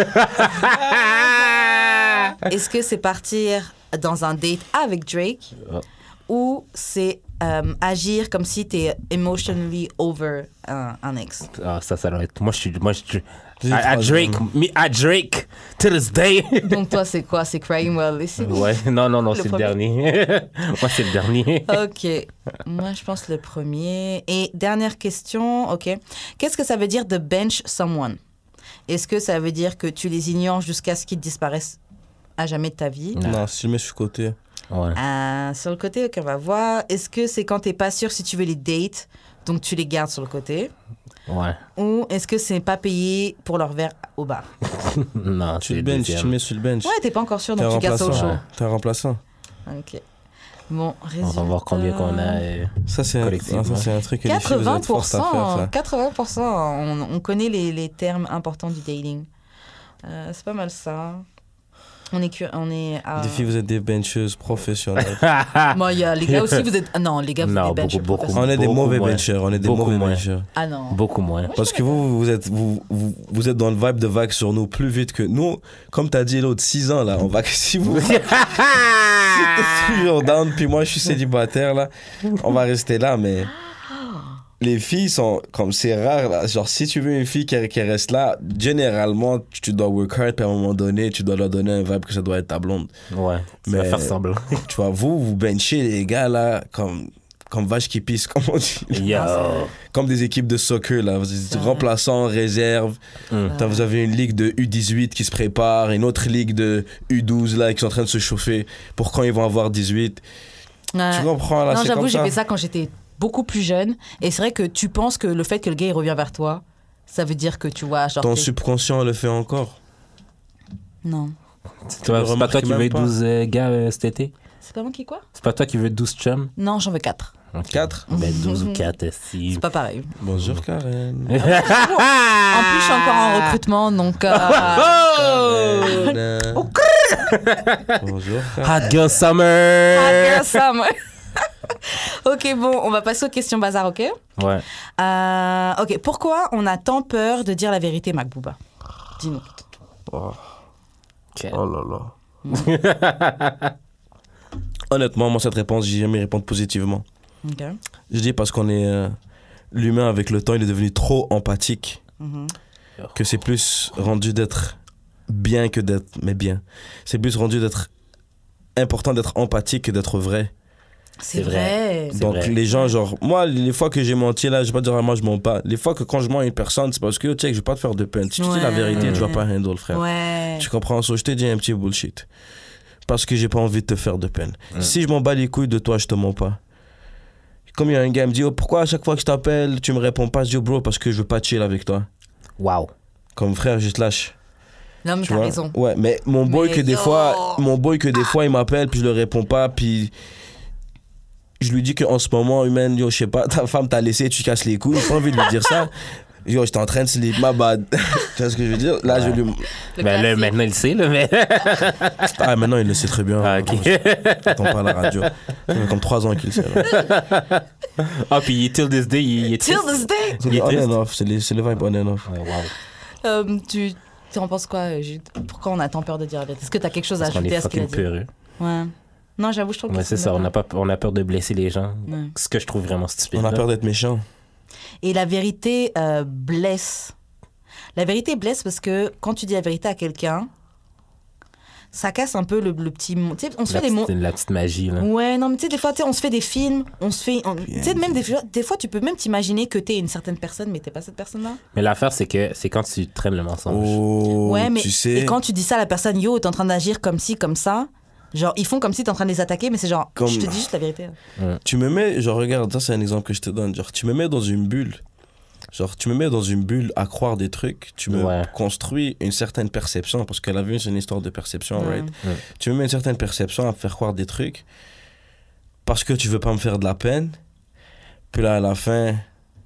Est-ce que c'est partir dans un date avec Drake? Oh. Ou c'est agir comme si t'es emotionally over un ex? Ah, ça doit être. Moi, je suis. J'ai À trois Drake, secondes. me à Drake, to this day. Donc toi, c'est quoi? C'est Crying While Listening? Ouais, non, Le c'est le premier. dernier. Moi, c'est le dernier. Ok. Moi, je pense le premier. Et dernière question, ok. Qu'est-ce que ça veut dire de bench someone? Est-ce que ça veut dire que tu les ignores jusqu'à ce qu'ils disparaissent à jamais de ta vie? Non, si je le mets sur le côté. Ouais. Sur le côté, ok, on va voir. Est-ce que c'est quand t'es pas sûr si tu veux les dates, donc tu les gardes sur le côté? Ouais. Ou est-ce que c'est pas payé pour leur verre au bar? Non, Tu c'est le le bench, tu le deuxième. mets sur le bench. Ouais, t'es pas encore sûr, T'es un donc tu gardes ça au chaud. remplaçant. T'es un remplaçant. Ok. Bon, On résultat. va voir combien qu'on a. Ça, c'est un, Collectivement. ça, c'est un truc que les filles, vous êtes fortes à faire, ça. 80%, on connaît les termes importants du dating. C'est pas mal ça. On est à... Les filles, vous êtes des bencheuses professionnelles. Bon, il y a les gars aussi, vous êtes... Non, les gars, vous Non, êtes des benchers beaucoup. On est des Beaucoup mauvais moins. benchers. On est des Beaucoup mauvais moins. benchers. Ah non. Beaucoup moins. Parce que vous êtes dans le vibe de vague sur nous plus vite que nous. Comme t'as dit l'autre, 6 ans là, on va si vous êtes toujours down, puis moi je suis célibataire là, on va rester là, mais les filles sont comme c'est rare là. Genre si tu veux une fille qui reste là, généralement tu dois work hard, puis à un moment donné tu dois leur donner un vibe que ça doit être ta blonde. Ouais, tu Mais- vas faire semblant. Tu vois, vous benchez les gars là comme vache qui pisse, comme on dit. Yo. Comme des équipes de soccer là, vous êtes Ça. remplaçants, réserve. Vous avez une ligue de U18 qui se prépare, une autre ligue de U12 là qui sont en train de se chauffer pour quand ils vont avoir 18. Ouais. Tu comprends là, Non, c'est j'avoue, comme j'ai ça. fait ça quand j'étais beaucoup plus jeune. Et c'est vrai que tu penses que le fait que le gars il revient vers toi, ça veut dire que tu vois, genre... Ton t'es- subconscient le fait encore. Non. C'est pas toi remarques qui veux même 12 gars cet été? C'est pas moi qui quoi? C'est pas toi qui veux 12 chums? Non, j'en veux 4. 4. Ben 12 ou 4, si. C'est pas pareil. Bonjour Karen. En plus, je suis encore en recrutement, donc... Karen. Bonjour Karen. Hot Girl Summer! Ah, ça, moi. Ok, bon, on va passer aux questions bazar, ok? Ouais. Ok, pourquoi on a tant peur de dire la vérité, Macbouba? Dis-nous. Oh, Ok. oh là là. Honnêtement, moi cette réponse, j'ai jamais répondre positivement. Ok. Je dis parce qu'on est l'humain avec le temps, il est devenu trop empathique. Mhm. Que c'est plus rendu d'être bien que d'être mais bien. C'est plus rendu d'être important d'être empathique que d'être vrai. C'est vrai. vrai. C'est Donc vrai. les gens genre moi les fois que j'ai menti là, je vais pas dire moi je mens pas. Les fois que quand je mens à une personne, c'est parce que check, je vais pas te faire de peine. Si tu dis la Ouais. vérité, tu vas pas handle frère. Ouais. Tu comprends ça, je te dis un petit bullshit. Parce que j'ai pas envie de te faire de peine. Si je m'en bats les couilles de toi, je te mens pas. Comme il y a un gars qui me dit oh, pourquoi à chaque fois que je t'appelle, tu me réponds pas, je dis oh, bro parce que je veux pas chill avec toi. Wow. Comme frère, je te lâche. Non, mais Tu t'as vois? raison. Ouais, mais mon boy Mais que des yo. fois, il m'appelle puis je le réponds pas puis je lui dis qu'en ce moment, humaine, yo, je sais pas, ta femme t'a laissé, tu casses les couilles, j'ai pas envie de lui dire ça. Yo, j'étais en train de sleep, my bad. Tu vois ce que je veux dire? Là, je lui. Le Ben là, classique. maintenant, il sait, là, mais. Ah, maintenant, il le sait très bien. Ah, ok. J'entends pas à la radio. Ça fait comme 3 ans qu'il le sait. Là. Ah, puis till this day, il est Till triste. this day. C'est Il est le on triste. and off, c'est le vibe on and off. Ouais, wow. Tu en penses quoi, Jude? Pourquoi on a tant peur de dire la vérité? Est-ce que t'as quelque chose à Parce qu'on ajouter est à ce qu'il a fucking dit? peureux. Ouais. Non, j'avoue, je trouve que Ouais, c'est ça, on a peur de blesser les gens. Ouais. Ce que je trouve vraiment stupide. On a là. peur d'être méchant. Et la vérité blesse. La vérité blesse parce que quand tu dis la vérité à quelqu'un, ça casse un peu le petit... Tu sais, on se fait des mots... La petite magie, là. Ouais, non, mais tu sais, des fois, tu sais, on se fait des films, on se fait... Tu sais, même des fois, tu peux même t'imaginer que t'es une certaine personne, mais t'es pas cette personne-là. Mais l'affaire, c'est que c'est quand tu traînes le mensonge. Oh, Ouais, mais... tu sais. Et quand tu dis ça à la personne, yo, t'es en train d'agir comme ci, comme ça, genre, ils font comme si t'es en train de les attaquer, mais c'est genre, Comme- je te dis juste la vérité. Tu me mets, genre, regarde, ça c'est un exemple que je te donne. Genre, tu me mets dans une bulle. Genre, tu me mets dans une bulle à croire des trucs. Tu me Ouais. construis une certaine perception. Parce que la vie, c'est une histoire de perception, Ouais. right? Tu me mets une certaine perception à me faire croire des trucs. Parce que tu veux pas me faire de la peine. Puis là, à la fin,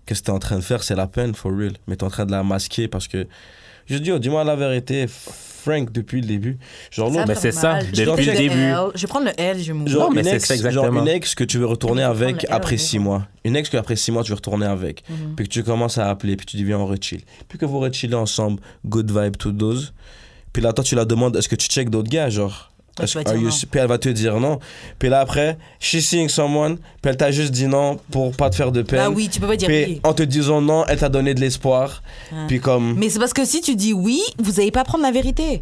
qu'est-ce que t'es en train de faire, c'est la peine, for real. Mais t'es en train de la masquer parce que. Je dis, dis-moi la vérité, Frank, depuis le début. Genre, l'autre, mais c'est ça, Je vais depuis le prendre début. L, je vais prendre le L, je vais mourir. genre, mais une c'est ex, ça exactement. une ex que tu veux retourner Je vais prendre avec le L, après je vais 6 mois. Une ex qu'après 6 mois, tu veux retourner avec. Puis que tu commences à appeler, puis tu dis, viens, on rechill. Puis que vous rechillez ensemble, good vibe, toute dose. Puis là, toi, tu la demandes, est-ce que tu check d'autres gars, genre? Ouais, tu vas Are dire you- non. Puis elle va te dire non. Puis là, après, she's seeing someone, puis elle t'a juste dit non pour pas te faire de peine. Bah oui, tu peux pas dire Puis oui. en te disant non, elle t'a donné de l'espoir. Ouais. Puis comme. Mais c'est parce que si tu dis oui, vous n'allez pas prendre la vérité.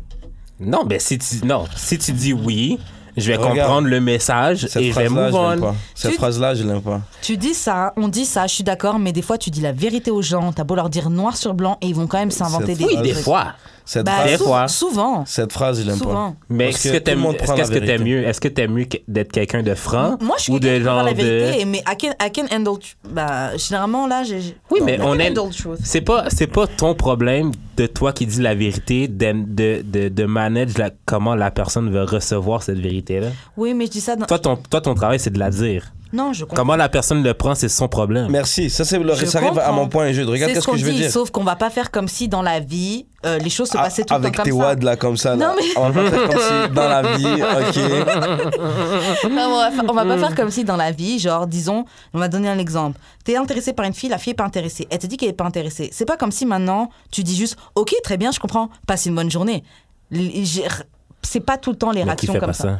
Non, mais si tu dis oui, je vais Regarde. comprendre le message Cette et je vais phrase-là, move je l'aime on. pas. Cette Tu- phrase-là, je l'aime pas. Tu dis ça, on dit ça, je suis d'accord, mais des fois tu dis la vérité aux gens, t'as beau leur dire noir sur blanc et ils vont quand même s'inventer des Oui, trucs. des fois. Cette Bah, phrase, Des fois. Souvent. cette phrase, je l'aime pas. Souvent. Mais Parce est-ce que que tout le monde prend la t'aimes vérité. mieux Est-ce que t'aimes mieux d'être quelqu'un de franc Moi, je suis ou de quelqu'un qui préfère genre la vérité, de mais I can handle. Bah, généralement, là, j'ai. Oui, Non, mais I on can est handle truth. c'est pas ton problème de toi qui dis la vérité de manage comment la personne veut recevoir cette vérité là. Oui, mais je dis ça dans. Toi ton travail c'est de la dire. Non, je comprends. Comment la personne le prend c'est son problème. Merci. Ça, ça arrive à comprends. mon point. Regarde C'est ce que je veux dit, dire. sauf qu'on va pas faire comme si dans la vie, les choses se Ah, passaient tout le temps avec comme tes ça. wads là, comme ça. Là. Non, mais- On va pas faire comme si dans la vie, ok. Non, on va pas faire comme si dans la vie, genre, disons, on va donner un exemple. T'es intéressé par une fille, la fille est pas intéressée. Elle te dit qu'elle est pas intéressée. C'est pas comme si maintenant, tu dis juste, ok, très bien, je comprends, passe une bonne journée. C'est pas tout le temps les Mais qui réactions fait comme pas ça. ça?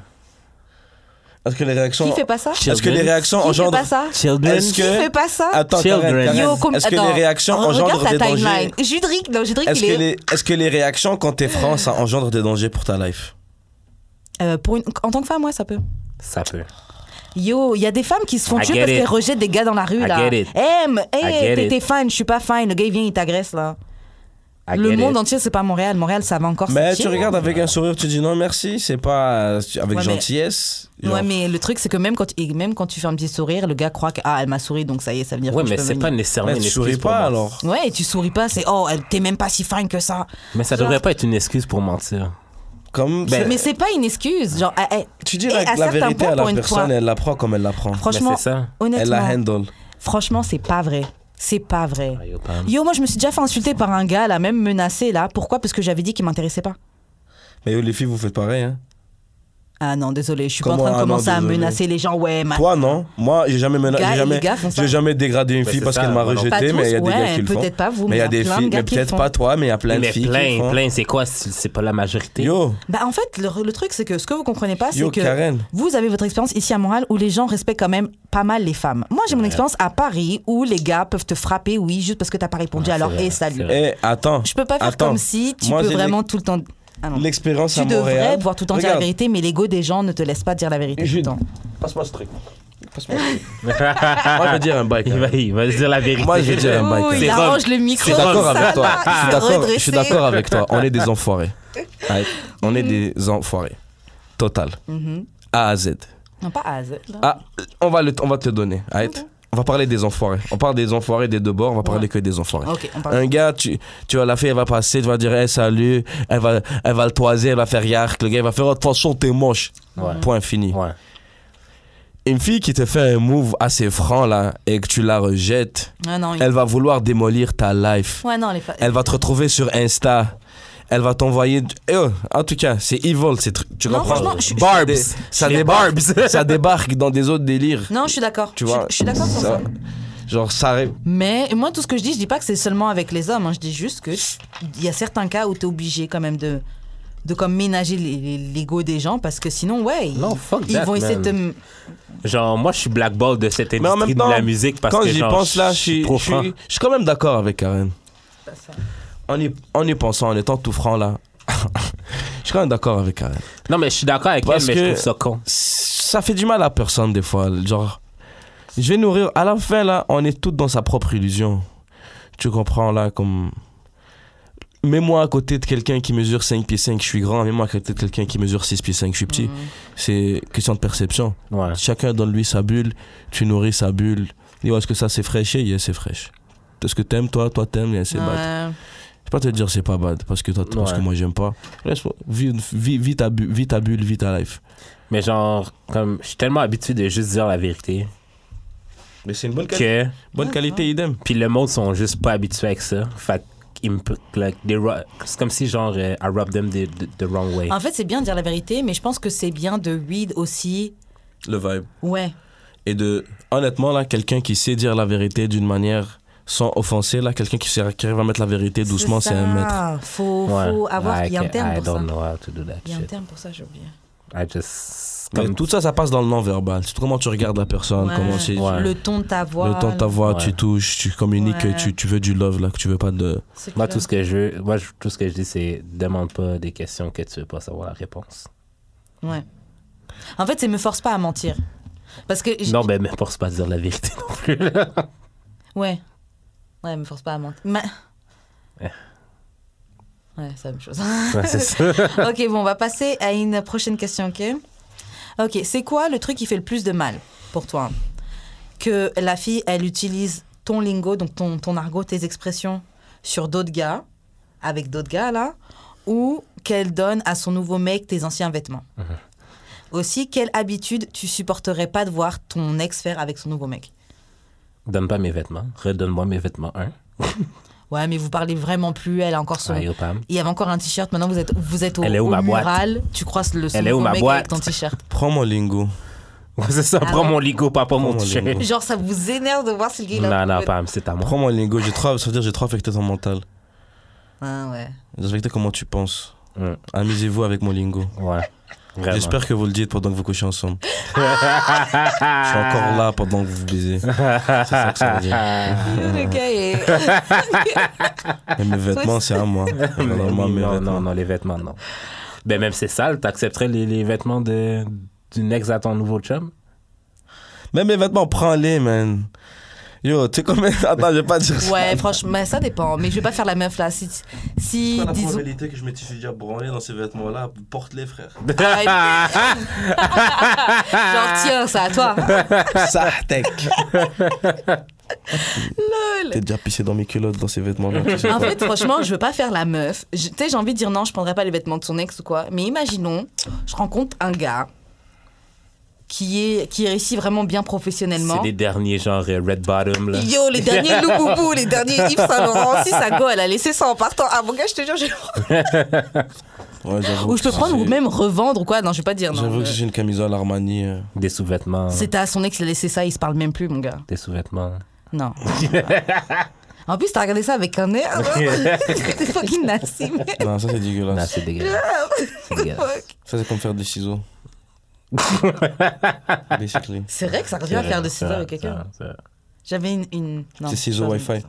Est-ce que les réactions. Qui fait pas ça? Est-ce que les réactions Qui fait engendrent. pas ça? Children. Est-ce Qui que- fait pas ça? Attends, Children. Karen, Yo, comme- est-ce que attends, les réactions engendrent regarde des ta dangers? timeline. Judric, non, Judric, Est-ce il que, est... est-ce que les réactions quand t'es franc, ça engendre des dangers pour ta life? En tant que femme, ouais, ça peut. Ça peut. Yo, il y a des femmes qui se font I tuer get parce it. qu'elles rejettent des gars dans la rue, I là. get it. Hey, get t'es it. fine, je suis pas fine. Le gars, il vient, il t'agresse, là. I Le get monde it. entier, c'est pas Montréal. Montréal, ça va encore Mais se tu regardes avec un sourire, tu dis non merci, c'est pas avec Ouais, mais- gentillesse. genre. Ouais, mais le truc, c'est que même quand tu fais un petit sourire, le gars croit que, ah, elle m'a souri, donc ça y est, ça veut dire Ouais, que je mais peux c'est venir. pas nécessairement Mais une tu excuse souris pour pas mentir. alors. Ouais, et tu souris pas, c'est, oh, t'es même pas si fine que ça. Mais ça Genre- devrait pas être une excuse pour mentir. Comme Ben, Mais c'est pas une excuse. Genre, tu dis et à la certains vérité points, à la pour une personne, fois- elle la prend comme elle la prend. Mais franchement, c'est ça. Elle la honnêtement, handle. franchement, c'est pas vrai. C'est pas vrai. Ah, yo, Pam. Yo, moi, je me suis déjà fait insulter par un gars, là, même menacé, là. Pourquoi? Parce que j'avais dit qu'il m'intéressait pas. Mais les filles, vous faites pareil, hein? Ah non, désolé, je suis pas Comment? en train de Ah non, commencer à désolé. menacer les gens. Ouais, Toi, non. Moi, j'ai jamais Les gars font ça. j'ai jamais dégradé une Mais fille c'est parce ça, qu'elle m'a moi non. Pas rejeté, tous, mais il y a des ouais, gars qui le font. peut-être pas vous, mais il y a mais il des y a plein de filles, gars mais qui le peut-être font. pas toi, mais il y a plein de Mais filles qui le font. plein, c'est quoi? C'est pas la majorité? Yo, Bah, en fait, le truc, c'est que ce que vous comprenez pas, c'est yo, que Karen. vous avez votre expérience ici à Montréal où les gens respectent quand même pas mal les femmes. Moi, j'ai mon expérience à Paris où les gars peuvent te frapper, oui, juste parce que t'as pas répondu Ouais, à leur c'est vrai, et salut. c'est vrai. Attends. Je peux pas faire Attends. comme si tu Moi, peux j'ai vraiment tout le temps. Ah non. L'expérience Tu à Montréal. devrais pouvoir tout le temps dire la Regarde, vérité, mais l'ego des gens ne te laisse pas dire la vérité tout le Jude. temps. Passe-moi ce truc. Passe-moi ce truc. Moi, je vais dire un bail. il va dire la vérité. Moi, je vais dire un bail. Ouh, Karen. il C'est arrange le micro. Je suis d'accord ça avec toi. va, il s'est Je redressé. suis d'accord avec toi. On est des enfoirés. Ouais. On est des enfoirés. Total. Mhm. A à Z. Non, pas à Z. là. Ah, on va te donner. Arrête. On va parler des enfoirés. On parle des enfoirés des deux bords, on va parler Ouais. que des enfoirés. Ok, on parle. Un gars, tu vois, la fille, elle va passer, tu vas dire, hey, salut, elle va le toiser, elle va faire yark. Le gars, il va faire, oh, de toute façon, t'es moche. Ouais. Point fini. Ouais. Une fille qui te fait un move assez franc, là, et que tu la rejettes, Ah non, elle va vouloir démolir ta life. Ouais, non, Elle va te retrouver sur Insta. Elle va t'envoyer. En tout cas, c'est evil, tu Non, comprends? franchement, je- Barbs. je- Ça les débarque. Ça débarque dans des autres délires. Non, je suis d'accord. Tu vois? Je suis d'accord sur ça. Genre, ça arrive. Mais moi, tout ce que je dis pas que c'est seulement avec les hommes. Hein. Je dis juste que il y a certains cas où tu es obligé quand même de comme ménager l'ego des gens parce que sinon, ouais, Non, fuck ils that, vont essayer man. de te. Genre, moi, je suis blackball de cette Mais en industrie même temps, de la musique parce quand que j'y genre, pense là, je suis trop franc. je suis quand même d'accord avec Karen. En y pensant, en étant tout franc là, je suis quand même d'accord avec Karen. Non, mais je suis d'accord avec Parce elle, mais je que- trouve ça con. Ça fait du mal à personne des fois. Genre, je vais nourrir. À la fin là, on est tous dans sa propre illusion. Tu comprends là, comme. Mets-moi à côté de quelqu'un qui mesure 5 pieds 5, je suis grand. Mets-moi à côté de quelqu'un qui mesure 6 pieds 5, je suis petit. C'est question de perception. Ouais. Chacun donne lui sa bulle, tu nourris sa bulle. Dis, est-ce que ça c'est fraîche? Yes, c'est fraîche. Est-ce que t'aimes toi t'aimes? Yes, c'est bad. Ouais. Je vais pas te dire c'est pas bad parce que, parce que Ouais. moi j'aime pas. Laisse-moi. Vis ta bulle, vis ta life. Mais genre, comme, je suis tellement habitué de juste dire la vérité Mais c'est une bonne qualité. que... Bonne qualité, idem. Puis le monde sont juste pas habitués avec ça. Fait qu'ils me... Like, c'est comme si, genre, I rub them the wrong way. En fait, c'est bien de dire la vérité, mais je pense que c'est bien de read aussi. Le vibe. Ouais. Et honnêtement, là, quelqu'un qui sait dire la vérité d'une manière sans offenser, là, quelqu'un qui arrive à mettre la vérité doucement, c'est un maître. Faut avoir. Il y a un terme pour ça. I don't know how to do that Il y a un shit. terme pour ça, j'ai oublié. I just... Mais tout ça, ça passe dans le non-verbal. C'est comment tu regardes la personne, Ouais. comment c'est... Ouais. Le ton de ta voix. Le ton de ta voix, Ouais. tu touches, tu communiques, Ouais. tu veux du love, là, que tu veux pas de... C'est Moi, clair. tout ce que je dis, c'est demande pas des questions que tu veux pas savoir la réponse. Ouais. En fait, c'est me force pas à mentir. Parce que. Non, mais force pas à dire la vérité non plus. là. Ouais. Ouais, me force pas à mentir. Mais. Ouais. Ouais, c'est la même chose. Ouais, c'est ça. Ok, bon, on va passer à une prochaine question, ok? Ok, c'est quoi le truc qui fait le plus de mal pour toi? Que la fille, elle utilise ton lingo, donc ton argot, tes expressions sur d'autres gars, avec d'autres gars, là, ou qu'elle donne à son nouveau mec tes anciens vêtements. Aussi, quelle habitude tu supporterais pas de voir ton ex faire avec son nouveau mec? Donne pas mes vêtements. Redonne-moi mes vêtements, Ouais, mais vous parlez vraiment plus, elle a encore son... Ah, yo, Pam. Il y avait encore un t-shirt, maintenant vous êtes au, Elle est où, au ma boîte? mural, tu croises son Elle est où, nouveau ma mec boîte? avec ton t-shirt. Prends mon lingo. Ouais, c'est ça, Ah prends ouais? mon ligo, pas Prends mon mon t-shirt. lingo. Genre, ça vous énerve de voir si le gars il a... Non, Pam, c'est à moi. Prends mon lingo. Ça veut dire que j'ai trop affecté ton mental. Ah ouais. J'ai affecté comment tu penses. Mm. Amusez-vous avec mon lingo. Ouais. Vraiment. J'espère que vous le dites pendant que vous couchez ensemble. Je suis encore là pendant que vous vous baisez. C'est ça que ça veut dire. Le gars est... Et mes vêtements, c'est à moi. Vraiment, mes vêtements. Non, les vêtements, non. Ben, même c'est sale, t'accepterais les vêtements d'une ex à ton nouveau chum? Même mes vêtements, prends-les, man. Yo, tu sais combien... Attends, je vais pas dire ça. Ouais, franchement, mais ça dépend. Mais je vais pas faire la meuf, là. Si La disons... probabilité que je me suis déjà branlé dans ces vêtements-là, porte-les, frère. Genre, tiens, c'est à toi. Ça, tech. Lol. T'es déjà pissé dans mes culottes dans ces vêtements-là. En fait, franchement, je veux pas faire la meuf. Tu sais, j'ai envie de dire non, je prendrais pas les vêtements de son ex ou quoi. Mais imaginons, je rencontre un gars qui réussit vraiment bien professionnellement. C'est les derniers, genre Red Bottom, là. Yo, les derniers Louboubou, les derniers Yves Saint Laurent. Si sa go, elle a laissé ça en partant. Ah, mon gars, je te jure, Ouais, j'avoue. ou je peux prendre ou même revendre ou quoi. Non, je vais pas dire non. J'avoue que j'ai une camisole Armani. Des sous-vêtements. C'était à son ex, il a laissé ça, il se parle même plus, mon gars. Des sous-vêtements. Non. En plus, t'as regardé ça avec un air. T'es fucking nasty, mec. Non, ça c'est Non, dégueulasse. c'est dégueulasse. C'est dégueulasse. Fuck. Ça c'est comme faire des ciseaux. Basically. C'est vrai que ça revient à faire des ciseaux avec quelqu'un. J'avais une... Non, C'est ciseaux pas- Wi-Fi.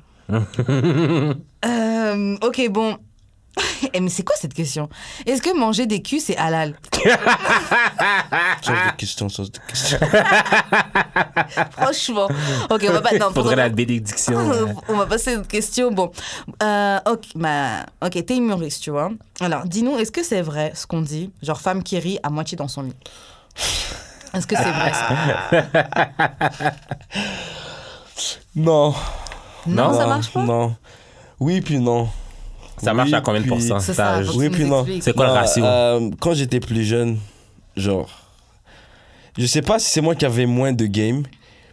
Ok, bon. Eh, mais c'est quoi cette question? Est-ce que manger des culs, c'est halal? Change de question, change de question. Franchement. Ok, on va pas... Non, Faudrait la bénédiction. On va passer à une question. Bon, ok, t'es humoriste, tu vois. Alors, dis-nous, est-ce que c'est vrai ce qu'on dit? Genre, femme qui rit à moitié dans son lit. Est-ce que c'est vrai ça? Non. Non, ça marche pas? Non. Oui, puis non. Ça marche Oui, à combien de puis- pourcents? C'est ça, Ça, faut que oui, tu nous puis non. expliques. C'est quoi le Non, ratio? Quand j'étais plus jeune, genre, je sais pas si c'est moi qui avais moins de game,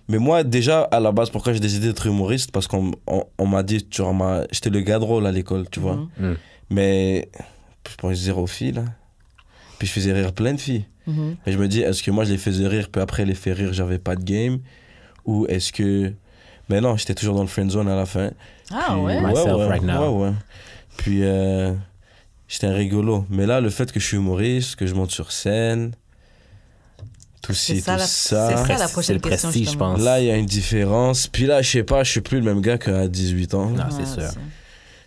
mais moi déjà à la base pourquoi j'ai décidé d'être humoriste parce qu'on m'a dit, genre, j'étais le gars drôle à l'école, tu vois. Mhm. Mais je pensais zéro filles là, puis je faisais rire plein de filles. Mhm. Et je me dis, est-ce que moi je les faisais rire, puis après les faire rire, j'avais pas de game, ou est-ce que, mais non, j'étais toujours dans le friend zone à la fin. Ah Puis- ouais? Myself right now. Ouais. Puis j'étais un rigolo. Mais là, le fait que je suis humoriste, que je monte sur scène, tout C'est ci, ça, tout la- ça. c'est ça, la C'est prochaine le question, prestige, je justement. pense. Là, il y a une différence. Puis là, je sais pas, je suis plus le même gars qu'à 18 ans. Non, c'est Ouais, sûr.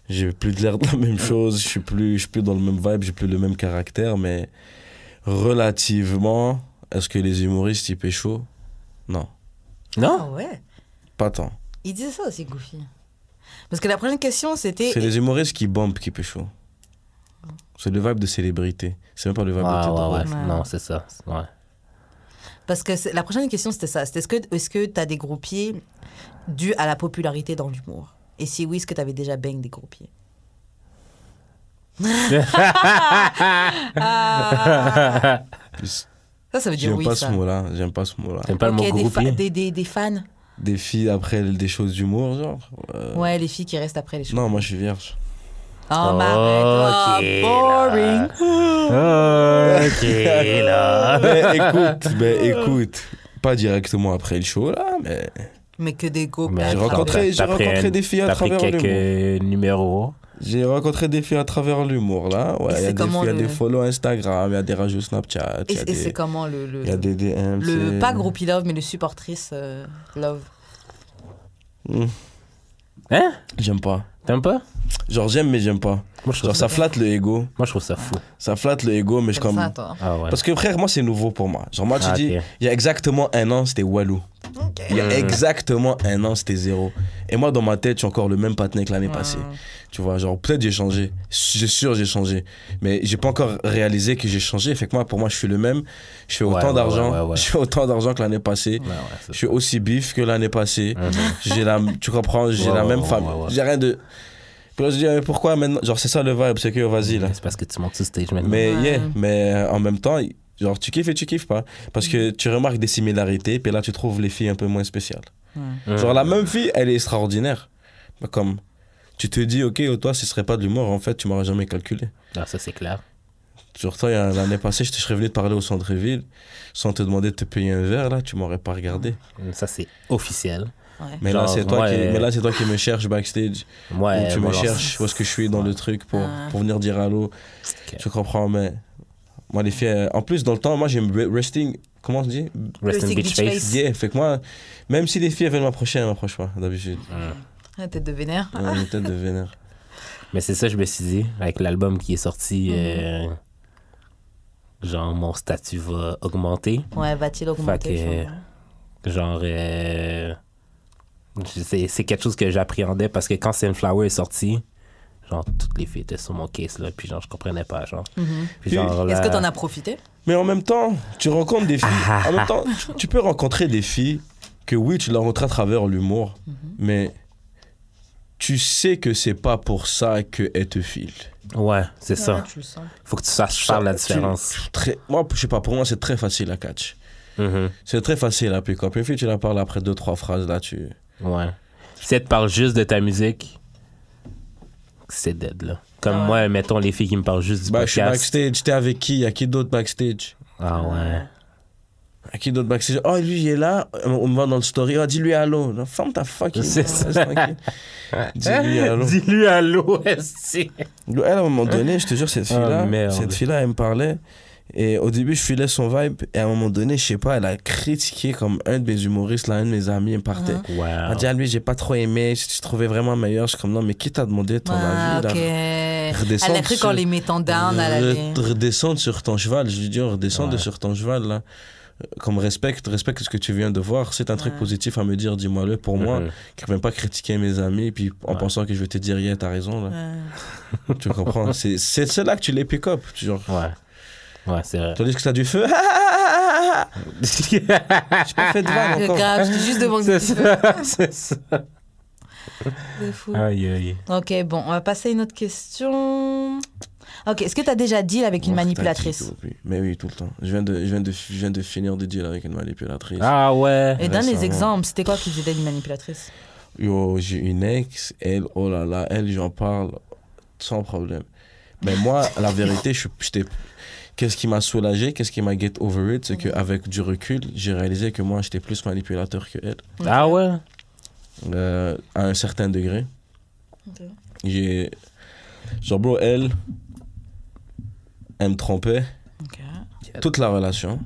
J'ai plus de l'air de la même chose. Je suis plus dans le même vibe, j'ai plus le même caractère. Mais relativement, est-ce que les humoristes, ils pécho? Non, Non? Ah ouais? pas tant. Il disait ça aussi, Goofy. Parce que la prochaine question, c'était... C'est les humoristes qui bombent qui pécho. C'est le vibe de célébrité. C'est même pas le vibe de tête Ouais. drôle. Ouais. Non, c'est ça. Ouais. Parce que la prochaine question, c'était ça. C'était est-ce que tu as des groupiers dus à la popularité dans l'humour? Et si oui, est-ce que tu avais déjà bang des groupiers? Puis, Ça veut dire J'aime oui, pas ça. ce mot-là. J'aime pas ce mot-là. T'aimes pas Ok, le mot groupie? des fans. Des filles après des choses d'humour, genre. Ouais, les filles qui restent après les choses. Non, moi je suis vierge. Oh, m'arrête. Ok, Boring. Ok, là. Mais écoute, pas directement après le show, là, mais Mais que des go. Mais J'ai attends, rencontré des filles à t'as pris travers quelques numéros. j'ai rencontré des filles à travers l'humour, là. Ouais, Et il y a c'est des comment filles, il y a le- des follow Instagram, il y a des rajouts Snapchat, il y a Et c'est des... comment Il y a des DM, le pas groupie love, mais le supportrice love. Hein? J'aime pas. T'aimes pas? Genre, j'aime, mais j'aime pas. Moi, je trouve Genre, ça flatte le ego. Moi, je trouve ça fou. Ça flatte le ego, mais je Comme comme... ça, toi. Ah ouais. Parce que, frère, moi, c'est nouveau pour moi. Genre, moi, tu Ah, dis, ok. il y a exactement 1 an, c'était Walou. Il y a exactement 1 an, c'était 0. Et moi, dans ma tête, je suis encore le même partenaire que l'année passée. Tu vois, genre, peut-être j'ai changé. J'ai sûr, j'ai changé. Mais j'ai pas encore réalisé que j'ai changé. Fait que moi, pour moi, je suis le même. Je fais autant Ouais, d'argent. ouais. Je fais autant d'argent que l'année passée. Ouais, c'est Je suis aussi bif que l'année passée. Mhm. J'ai la, tu comprends, j'ai Ouais, la même ouais, femme. ouais. J'ai rien de. Puis là, je dis, mais pourquoi maintenant? Genre, c'est ça le vibe, c'est que vas-y là. C'est parce que tu montes sur stage maintenant. Mais, Ouais. yeah, mais en même temps, genre, tu kiffes et tu kiffes pas. Parce que tu remarques des similarités, puis là, tu trouves les filles un peu moins spéciales. Mhm. Genre, la même fille, elle est extraordinaire. Mais comme, tu te dis, ok, toi, ce serait pas de l'humour, en fait, tu m'aurais jamais calculé. Ah, ça, c'est clair. Sur toi, l'année passée, je serais venu te parler au centre-ville, sans te demander de te payer un verre, là, tu m'aurais pas regardé. Ça, c'est officiel. Ouais. Mais là, Genre, c'est toi, moi, mais là, c'est toi qui me cherches backstage. Ouais, Ou tu bon, me alors, cherches où est-ce que je suis dans le truc Ah. pour venir dire allô. Ok. Tu comprends, mais moi, les filles, en plus, dans le temps, moi, j'aime resting, comment on dit? Rest in Resting bitch bitch face. face. Yeah, fait que moi, même si les filles veulent m'approcher, elles m'approchent pas, d'habitude. Ah, tête de vénère. Une tête de vénère. Mais c'est ça, je me suis dit, avec l'album qui est sorti, genre, mon statut va augmenter. Ouais, va-t-il augmenter? Fait que, genre, c'est quelque chose que j'appréhendais parce que quand Sunflower est sorti, genre, toutes les filles étaient sur mon case, là, puis genre, je comprenais pas, genre. Puis genre, Est-ce que là- t'en as profité? Mais en même temps, tu rencontres des filles. En même temps, tu peux rencontrer des filles que oui, tu les rencontres à travers l'humour, mais tu sais que c'est pas pour ça qu'elles te filent. Ouais, c'est ça. Tu le sens. Faut que tu saches faire la différence. Moi, je sais pas, pour moi, c'est très facile à catch. Mhm. C'est très facile à pick up. Une fille, tu la parles après 2-3 phrases, là, tu... Ouais. Si elle te parle juste de ta musique, c'est dead, là. Comme moi, mettons les filles qui me parlent juste du Bah, je suis podcast. backstage, t'es avec qui? Y a qui d'autre backstage? Ah ouais. À qui d'autre backstage? Oh, lui, il est là. On me voit dans le story. Oh, dis-lui allô. Non, ferme ta fucking. C'est laisse ça. tranquille. Dis-lui allô. Dis-lui allô, esti. Elle, à un moment donné, je te jure, cette fille-là, merde. elle me parlait. Et au début, je filais son vibe. Et à un moment donné, je sais pas, elle a critiqué comme un de mes humoristes, là, un de mes amis, il me partait. Elle Wow. a dit, ah, lui, j'ai pas trop aimé. Je trouvais vraiment meilleur. Je suis comme, non, mais qui t'a demandé ton Ah, avis, ok. là? Redescendre Elle a cru sur- qu'en les mettant down, elle allait... Redescendre sur ton cheval. Je lui dis, redescendre Ouais. sur ton cheval, là. Comme respecte ce que tu viens de voir. C'est un truc positif à me dire, dis-moi-le. Pour moi, Mhm. qui ne viens pas critiquer mes amis, puis en Ouais. pensant que je vais te dire, yeah, t'as raison, là. Ouais. Tu comprends? C'est là que tu les pick up. Genre, Ouais. Ouais, c'est vrai. tandis que t'as du feu. J'ai pas fait de vanne encore. Grave, j'étais juste devant le C'est petit ça. C'est ça. C'est fou. Aïe, aïe. Ok, bon, on va passer à une autre question. Ok, est-ce que tu as déjà deal avec une Oh, manipulatrice? t'as dit, oui. Mais oui, tout le temps. Je viens de finir de deal avec une manipulatrice. Ah ouais. Et donne les récemment. exemples, c'était quoi qui faisait une manipulatrice? Yo, j'ai une ex, elle, oh là là, elle, j'en parle sans problème. Mais moi, la vérité, j'étais... Qu'est-ce qui m'a soulagé, qu'est-ce qui m'a get over it, c'est qu'avec du recul, j'ai réalisé que moi, j'étais plus manipulateur que elle. Ah ouais. À un certain degré. Ok. J'ai... Genre, bro, elle me trompait Ok. toute la relation.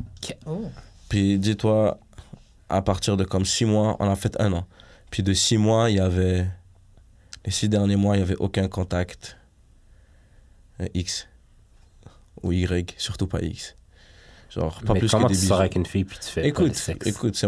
Oh. Puis dis-toi, à partir de comme 6 mois, on a fait 1 an. Puis de 6 mois, il y avait... Les 6 derniers mois, il n'y avait aucun contact X ou Y, surtout pas X. Genre, pas Mais plus comment que des tu sors bisous. avec une fille puis tu fais pas Écoute, le sexe? c'était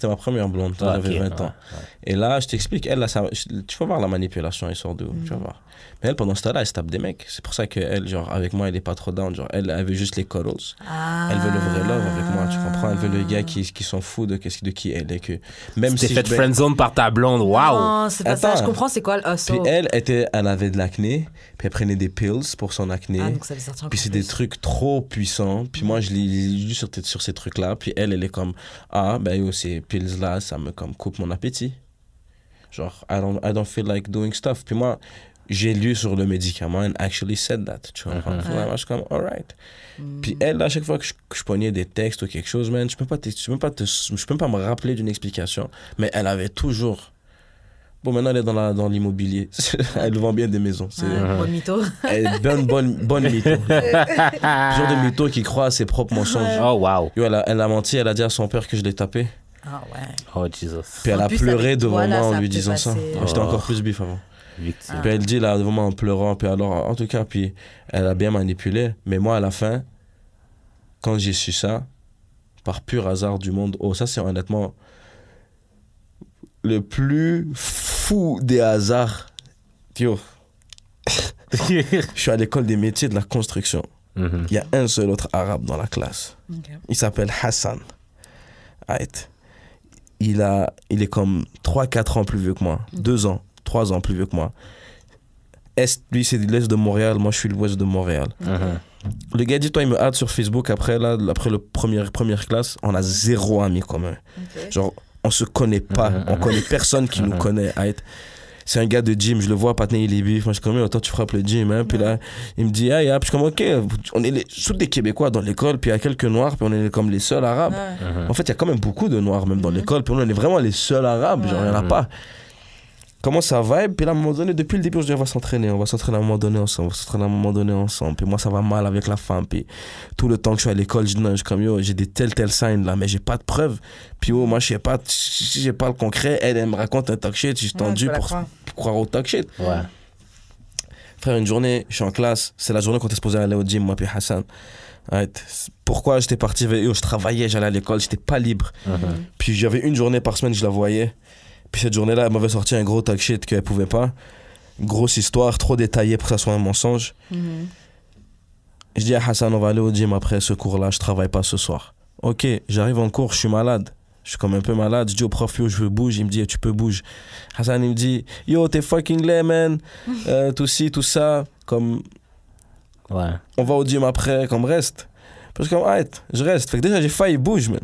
ma première blonde, quand Ah, j'avais ok, 20 ans. ouais, ouais. Et là, je t'explique, elle, là, tu vas voir la manipulation, elle sort d'où, tu vas voir. Mais elle, pendant ce temps-là, elle se tape des mecs. C'est pour ça qu'elle, genre, avec moi, elle est pas trop down. Genre, elle veut juste les cuddles. Ah. Elle veut le vrai love avec moi, tu comprends? Elle veut le gars qui s'en fout de qui elle est. Que même Tu t'es si fait je- friendzone par ta blonde. Waouh. Non, c'est pas ça, Attends. je comprends, c'est quoi le Puis hustle? elle avait de l'acné, puis elle prenait des pills pour son acné. Ah, donc ça veut sortir Puis encore c'est des plus. trucs trop puissants. Puis moi, je il lit sur ces trucs-là, puis elle est comme, ah, ben yo, ces pills-là, ça me comme coupe mon appétit. Genre, I don't feel like doing stuff. Puis moi, j'ai lu sur le médicament and actually said that, tu vois. Moi, je suis comme, alright. Puis elle, à chaque fois que je pognais des textes ou quelque chose, man, je peux pas me rappeler d'une explication, mais elle avait toujours... Bon, maintenant, elle est dans l'immobilier. Elle vend bien des maisons. C'est Bon mytho. elle est bonne mytho. Genre de mytho qui croit à ses propres mensonges. Oh, wow. Yo, elle a menti, elle a dit à son père que je l'ai tapé. Ah ouais. Oh, Jesus. Puis elle En a plus, pleuré avec devant toi, là, moi en ça lui peut disant ça. passer. J'étais encore plus bif avant. Victime. Puis elle dit là devant moi en pleurant. Puis alors, en tout cas, puis elle a bien manipulé. Mais moi, à la fin, quand j'ai su ça, par pur hasard du monde, oh, ça c'est honnêtement le plus fou des hasards. Yo, je suis à l'école des métiers de la construction. Mhm. Il y a un seul autre arabe dans la classe. Ok. Il s'appelle Hassan. Right. Il est comme 3-4 ans plus vieux que moi. 2 ans, 3 ans plus vieux que moi. Lui, c'est de l'Est de Montréal. Moi, je suis de l'Ouest de Montréal. Mhm. Le gars dit, toi, il me hâte sur Facebook. Après le première classe, on a 0 amis communs. Ok. Genre, on se connaît pas. On connaît personne qui nous connaît. Right. C'est un gars de gym, je le vois, Patna, il est bif. Moi, je suis comme, autant tu frappes le gym. Hein. Puis là, il me dit, ah, yeah. Puis je suis comme, ok, on est tous des Québécois dans l'école, puis il y a quelques Noirs, puis on est comme les seuls Arabes. Ouais. En fait, il y a quand même beaucoup de Noirs, même dans l'école, puis on est vraiment les seuls Arabes, genre, il n'y en a pas. Comment ça vibe? Puis là, à un moment donné, depuis le début, je dis, on va s'entraîner à un moment donné ensemble, Puis moi, ça va mal avec la femme. Puis tout le temps que je suis à l'école, je dis, non, je suis comme, yo, j'ai des tels signs là, mais j'ai pas de preuves. Puis yo, moi, je sais pas, si j'ai pas le concret, elle me raconte un talk shit, je suis tendu je peux la pour croire. croire au talk shit. Ouais. Frère, une journée, je suis en classe, c'est la journée qu'on était supposé aller au gym, moi, puis Hassan. Right. Pourquoi j'étais parti? Yo, je travaillais, j'allais à l'école, j'étais pas libre. Puis j'avais une journée par semaine, je la voyais. Puis cette journée-là, elle m'avait sorti un gros talk shit qu'elle pouvait pas. Grosse histoire, trop détaillée pour que ça soit un mensonge. Je dis à Hassan, on va aller au gym après ce cours-là, je travaille pas ce soir. Ok, j'arrive en cours, je suis malade. Je suis comme un peu malade. Je dis au prof, yo, je veux bouger. Il me dit, tu peux bouger. Hassan, il me dit, yo, t'es fucking laid, man. Tout ci, tout ça. Comme, Ouais. on va au gym après, comme reste. Parce que comme, arrête, je reste. Fait que déjà, j'ai failli bouger, man.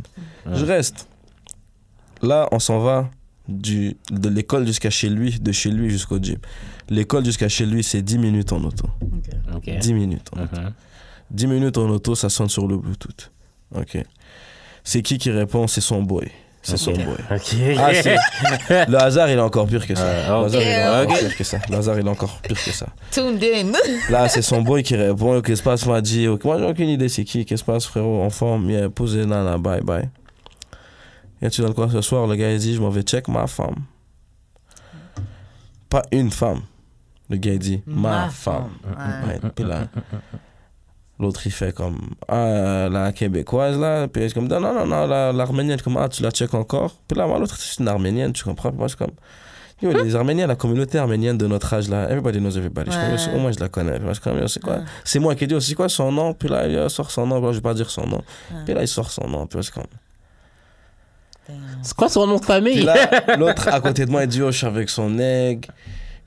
Je reste. Là, on s'en va de l'école jusqu'à chez lui, de chez lui jusqu'au gym. L'école jusqu'à chez lui, c'est 10 minutes en auto. OK. 10 minutes en auto. Mhm. 10 minutes en auto, ça sonne sur le Bluetooth. Ok. C'est qui répond? C'est son boy. C'est son boy. OK. Ah, le hasard, il est encore pire que ça. ok. Le hasard, il est encore Ok. pire que ça. Le hasard, il est encore pire que ça. Tuned in. Là, c'est son boy qui répond. Qu'est-ce qui se passe? M'a dit, ok, moi, j'ai aucune idée c'est qui. Qu'est-ce qui se passe, frérot? En forme, yeah, posez, nana, bye, bye. Et tu donnes quoi ce soir? Le gars, il dit, je m'en vais check ma femme. Pas une femme. Le gars, il dit, ma femme. Ouais. Ouais, puis là, l'autre, il fait comme, ah, la québécoise, là. Puis il est comme, non, l'arménienne, comme, ah, tu la check encore. Puis là, moi, l'autre, c'est une arménienne, tu comprends? Puis moi, je suis comme, yo, les Arméniens, la communauté arménienne de notre âge, là, everybody knows everybody. Je suis comme, yo, au moins, je la connais. Puis moi, je suis comme, yo, c'est quoi? C'est moi qui ai dit, c'est quoi son nom? Puis là, il sort son nom. Puis là, je vais pas dire son nom. Puis là, il sort son nom. Puis là, je suis comme, C'est quoi son nom de puis famille? là, l'autre à côté de moi, il dit, oh, je suis avec son egg.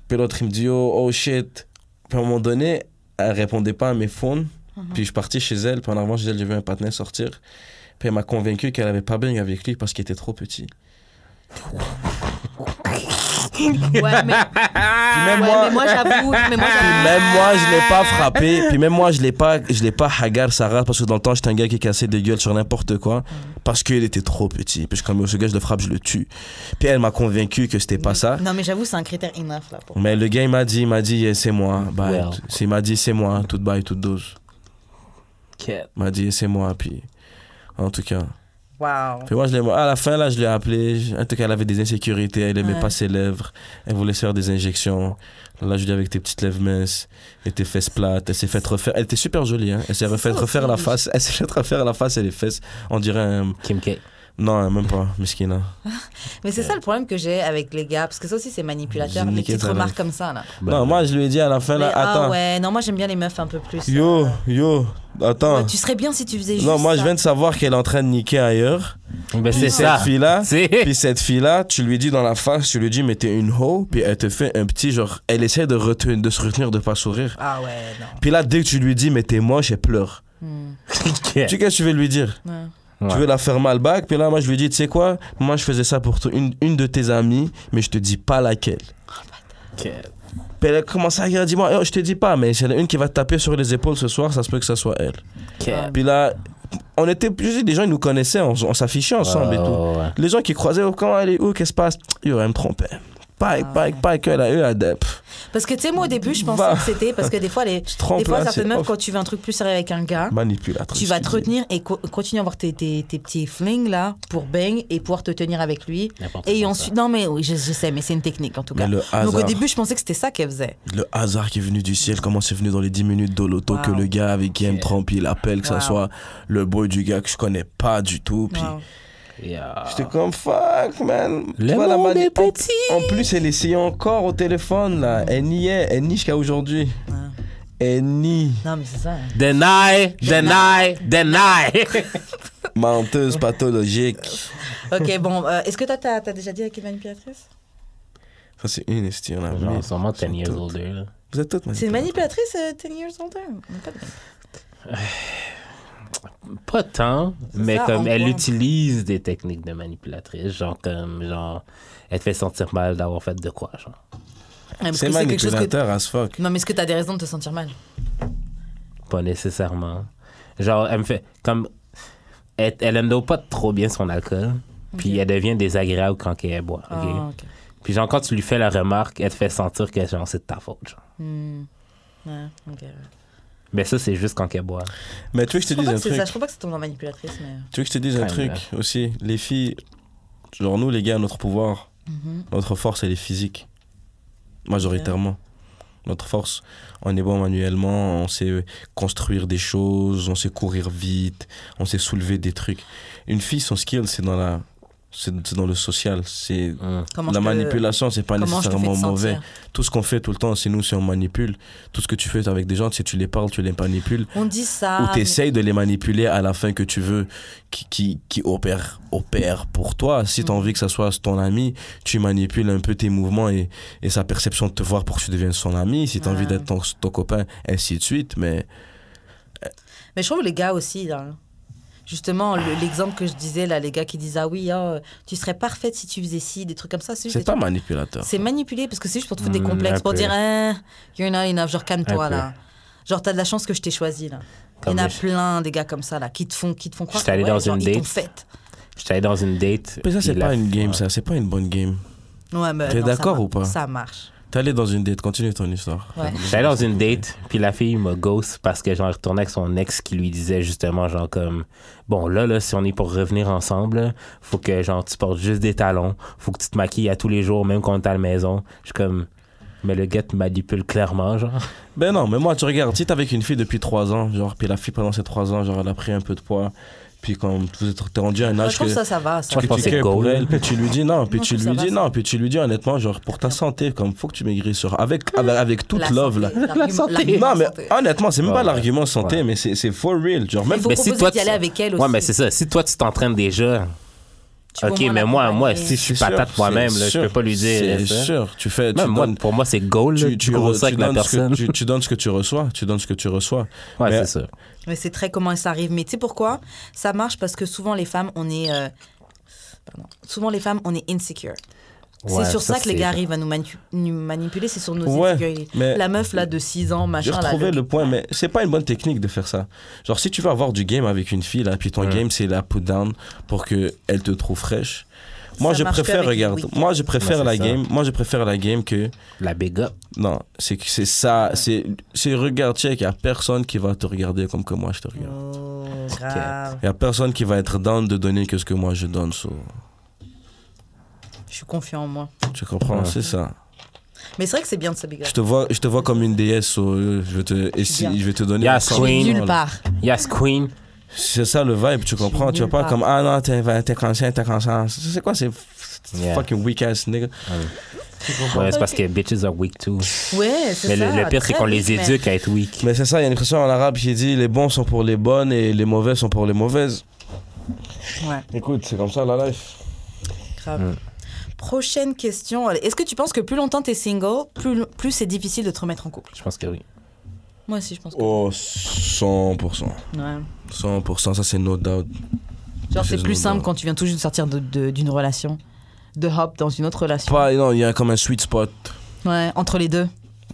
Puis l'autre, il me dit, oh shit. Puis à un moment donné, elle répondait pas à mes phones. Puis je suis parti chez elle. Puis en arrivant chez elle, j'ai vu un partenaire sortir. Puis elle m'a convaincu qu'elle avait pas bien avec lui parce qu'il était trop petit. Ouais, mais, Puis même ouais, moi, mais moi j'avoue. même moi, je l'ai pas frappé. Puis même moi, je l'ai pas hagar Sarah parce que dans le temps, j'étais un gars qui cassait des gueules sur n'importe quoi parce qu'il était trop petit. Puis je suis comme, ce gars, je le frappe, je le tue. Puis elle m'a convaincu que c'était pas ça. Non, mais j'avoue, c'est un critère enough là. Pour... Mais le gars, il m'a dit, yeah, c'est moi. Bah, Well. il m'a dit, c'est moi, toute baille, toute dose. OK. Il m'a dit, c'est moi. Puis en tout cas. Waouh. Puis moi, à la fin, là, je l'ai appelé. En tout cas, elle avait des insécurités. Elle aimait pas ses lèvres. Elle voulait se faire des injections. Là, je lui dis, avec tes petites lèvres minces et tes fesses plates. Elle s'est fait refaire. Elle était super jolie, hein. Elle s'est fait refaire la face. Elle s'est fait refaire la face et les fesses. On dirait un. Kim K. Non, même pas. Miskina. Mais c'est ça le problème que j'ai avec les gars, parce que ça aussi c'est manipulateur, J'ai les niqué petites ta remarques life. comme ça là. Non, moi, je lui ai dit à la fin, là, Mais, attends. ah ouais, non, moi j'aime bien les meufs un peu plus. Yo, attends. Ouais, tu serais bien si tu faisais juste Non, moi, ça. je viens de savoir qu'elle est en train de niquer ailleurs. Ben, c'est Puis ça. cette fille-là, C'est- puis cette fille-là, tu lui dis dans la face, tu lui dis, mais t'es une hoe, puis elle te fait un petit genre, elle essaie de se retenir de pas sourire. Ah ouais, non. Puis là, dès que tu lui dis, mais t'es moche, elle pleure. Ok. Tu qu'est-ce que tu veux lui dire? Ouais. Ouais. Tu veux la faire mal back, puis là, moi, je lui dis, tu sais quoi? Moi, je faisais ça pour une de tes amies, mais je te dis pas laquelle. Ok. Puis elle a commencé à dire, dis-moi, je te dis pas, mais c'est une qui va te taper sur les épaules ce soir, ça se peut que ça soit elle. Ok. Puis là, on était, je dis, les gens, ils nous connaissaient, on s'affichait ensemble et tout. Ouais. Les gens qui croisaient, oh, comment elle est, où, qu'est-ce qui se passe? Yo, elle me trompait. Pas qu'elle a eu à Parce que tu sais, moi au début, je pensais Bah. que c'était. Parce que des fois, te trompes, des fois là, certaines c'est meufs, off. quand tu veux un truc plus sérieux avec un gars, Manipulatrice. tu vas te retenir et continuer à avoir tes petits flings là pour bang et pouvoir te tenir avec lui. N'importe Et quoi, ensuite. Non, mais oui, je sais, mais c'est une technique en tout cas. Mais le Donc au hasard. début, je pensais que c'était ça qu'elle faisait. Le hasard qui est venu du ciel, comment c'est venu dans les 10 minutes de l'auto que Wow. le gars avec qui elle me trompe, il appelle, que ça Wow. soit le boy du gars que je connais pas du tout. Puis Wow. Yeah. j'étais comme fuck, man. Le Tu vois, la monde mani- est petit. En plus, elle essayait encore au téléphone, là. Elle nie jusqu'à aujourd'hui. Elle nie. Non, mais c'est ça. Deny. Menteuse pathologique. Ok, bon, est-ce que toi, t'as déjà dit avec une manipulatrice? Ça, c'est une estime, on a Genre, mis. sûrement 10 Sont years toutes. older, là. Vous êtes toutes C'est une manipulatrices. manipulatrice 10 years older? On n'a pas de- Pas tant, mais ça, comme en elle quoi? utilise des techniques de manipulatrice, genre elle te fait sentir mal d'avoir fait de quoi, genre. Ouais, parce C'est que c'est quelque chose que. manipulateur as fuck. Non, mais est-ce que t'as des raisons de te sentir mal? Pas nécessairement. Genre, elle me fait comme elle aime pas trop bien son alcool, puis Ok. elle devient désagréable quand elle boit, ok? Ah, ok. Puis genre quand tu lui fais la remarque, elle te fait sentir que genre c'est de ta faute, genre. Ouais, ok. Mais ça c'est juste quand elle boit. Mais tu veux que je te Je crois dise pas un que c'est truc? ça. Je crois pas que c'est ton manipulatrice, mais. Tu veux que je te dise un Kind truc of. aussi? Les filles, genre nous les gars, notre pouvoir, Mhm. notre force, elle est physique. Majoritairement. Notre force, on est bon manuellement, on sait construire des choses, on sait courir vite, on sait soulever des trucs. Une fille, son skill, c'est dans le social. C'est Comment la je te- manipulation, c'est pas comment je te fais nécessairement te mauvais. sentir? Tout ce qu'on fait tout le temps, c'est nous, si on manipule. Tout ce que tu fais avec des gens, c'est tu les parles, tu les manipules. On dit ça. Ou mais- tu essayes de les manipuler à la fin que tu veux, qui opère pour toi. Si tu as envie que ça soit ton ami, tu manipules un peu tes mouvements et sa perception de te voir pour que tu deviennes son ami. Si tu as envie d'être ton copain, ainsi de suite. Mais Mais je trouve les gars aussi, là. Justement, l'exemple que je disais, là, les gars qui disent ah oui, tu serais parfaite si tu faisais ci, des trucs comme ça. juste c'est des pas trucs- manipulateur. C'est manipulé parce que c'est juste pour te foutre des un complexes, pour peu. dire you're not enough, genre calme-toi Un peu. là. Genre t'as de la chance que je t'ai choisi là. Il y Comme en a je- plein des gars comme ça là qui te font croire J'étais allé dans genre, une ils t'ont date. fait. J'étais allé dans une date. Mais ça, c'est puis pas la- une game, ouais. ça. C'est pas une bonne game. Ouais, mais T'es non, ça d'accord mar- ou pas? Ça marche. T'es allé dans une date, continue ton histoire. Ouais. J'étais allé dans une date, puis la fille me ghost parce que genre, elle retournait avec son ex qui lui disait justement, genre, comme, bon, là, si on est pour revenir ensemble, là, faut que, genre, tu portes juste des talons, faut que tu te maquilles à tous les jours, même quand t'es à la maison. Je suis comme, mais le gars te manipule clairement, genre. Ben non, mais moi, tu regardes, si t'es avec une fille depuis 3 ans, genre, puis la fille pendant ces 3 ans, genre, elle a pris un peu de poids, puis quand t'es rendu à un Ouais, âge je trouve que... ça va. Ça. Je que pense tu que c'est cares pour goal. elle, puis tu lui dis non, puis Non, tu je trouve lui ça dis va, non, puis tu lui dis honnêtement, genre pour ta santé, comme faut que tu maigrisses sur avec toute La love santé, là. l'argument- santé. l'argument Non mais santé. honnêtement, c'est même Ouais, pas ouais. l'argument santé, Ouais. mais c'est for real, genre même Il faut Mais si proposer toi, d'y aller avec elle aussi. Ouais, mais c'est ça. Si toi, tu t'entraînes déjà, Tu peux ok, au moins mais moi, l'accompagner. si je suis c'est sûr, patate moi-même, c'est là, je sûr, peux pas lui dire. C'est ça. sûr, tu fais tu Même moi, donnes- pour moi, c'est goal, là, tu grosses ça avec la donnes ce que- personne. tu donnes ce que tu reçois, tu donnes ce que tu reçois. Ouais, mais- c'est ça. Mais c'est très comment ça arrive. Mais tu sais pourquoi? Ça marche parce que souvent les femmes, on est... Souvent les femmes, on est insecure. Ouais, c'est sur ça que les c'est- gars arrivent à nous manipuler, c'est sur nos Ouais, insécurités. mais- La meuf là de 6 ans, J'ai machin. là, retrouvé le- le point, mais c'est pas une bonne technique de faire ça. Genre, si tu veux avoir du game avec une fille, là, puis ton game, c'est la put down pour qu'elle te trouve fraîche. Moi, Ça je marche que préfère, avec les regarde, week-ends. moi, je préfère Ouais, la c'est ça. game. Moi, je préfère la game que. La big up. Non, c'est que c'est ça. C'est regarde, check, il y a personne qui va te regarder comme que moi je te regarde. Oh, grave. Il y a personne qui va être down de donner que ce que moi je donne. So. Je suis confiant en moi. Tu comprends? Ouais. C'est ça. Mais c'est vrai que c'est bien de se big up. Je te vois comme une déesse. So, je vais te, et si- Bien. je vais te donner. Yeah, un Queen. sentiment, Nulle là. part. Yes, Queen. C'est ça le vibe, tu comprends? Tu vas nulle pas part. comme ah non, t'es conscient, t'es conscient. C'est quoi ces Yeah. fucking weak ass nigga? Ouais, c'est parce que bitches are weak too. Ouais, c'est Mais ça. le pire, c'est très qu'on les weak, mais- éduque à être weak. Mais c'est ça, il y a une expression en arabe qui dit les bons sont pour les bonnes et les mauvais sont pour les mauvaises. Ouais, Écoute, c'est comme ça la life. grave. Prochaine question. Est-ce que tu penses que plus longtemps t'es single, plus c'est difficile de te remettre en couple? Je pense que oui. Moi aussi, je pense que. Oh, 100%. Ouais. 100%, ça c'est no doubt. Genre, c'est C'est plus no simple doubt. quand tu viens tout juste de sortir d'une relation, de hop dans une autre relation. Non, il y a comme un sweet spot. Ouais, entre les deux.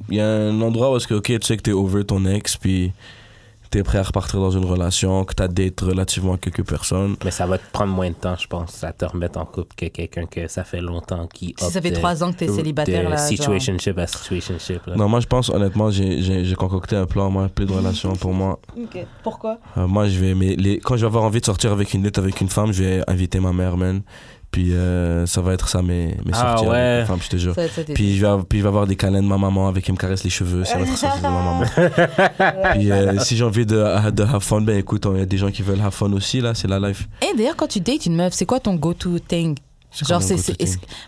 Il y a un endroit où est-ce que, ok, tu sais que t'es over ton ex, puis t'es prêt à repartir dans une relation, que t'as date relativement quelques personnes. Mais ça va te prendre moins de temps, je pense, à te remettre en couple que quelqu'un que ça fait longtemps qui Si ça fait 3 ans que t'es célibataire, là. genre- situationship à situationship. Là. Non, moi je pense, honnêtement, j'ai concocté un plan, moi, plus de relations pour moi. Ok. Pourquoi? Moi, je vais, quand je vais avoir envie de sortir avec une date avec une femme, je vais inviter ma mère, man. Puis ça va être ça, mes Ah, sorties ouais. avec une femme, je te jure. Ça, Puis je vais avoir des câlins de ma maman avec qui me caresse les cheveux. Ça va être ça, c'est de ma maman. Puis si j'ai envie de have fun, ben écoute, il y a des gens qui veulent have fun aussi, là, c'est la life. Et d'ailleurs, quand tu dates une meuf, c'est quoi ton go-to thing? Genre,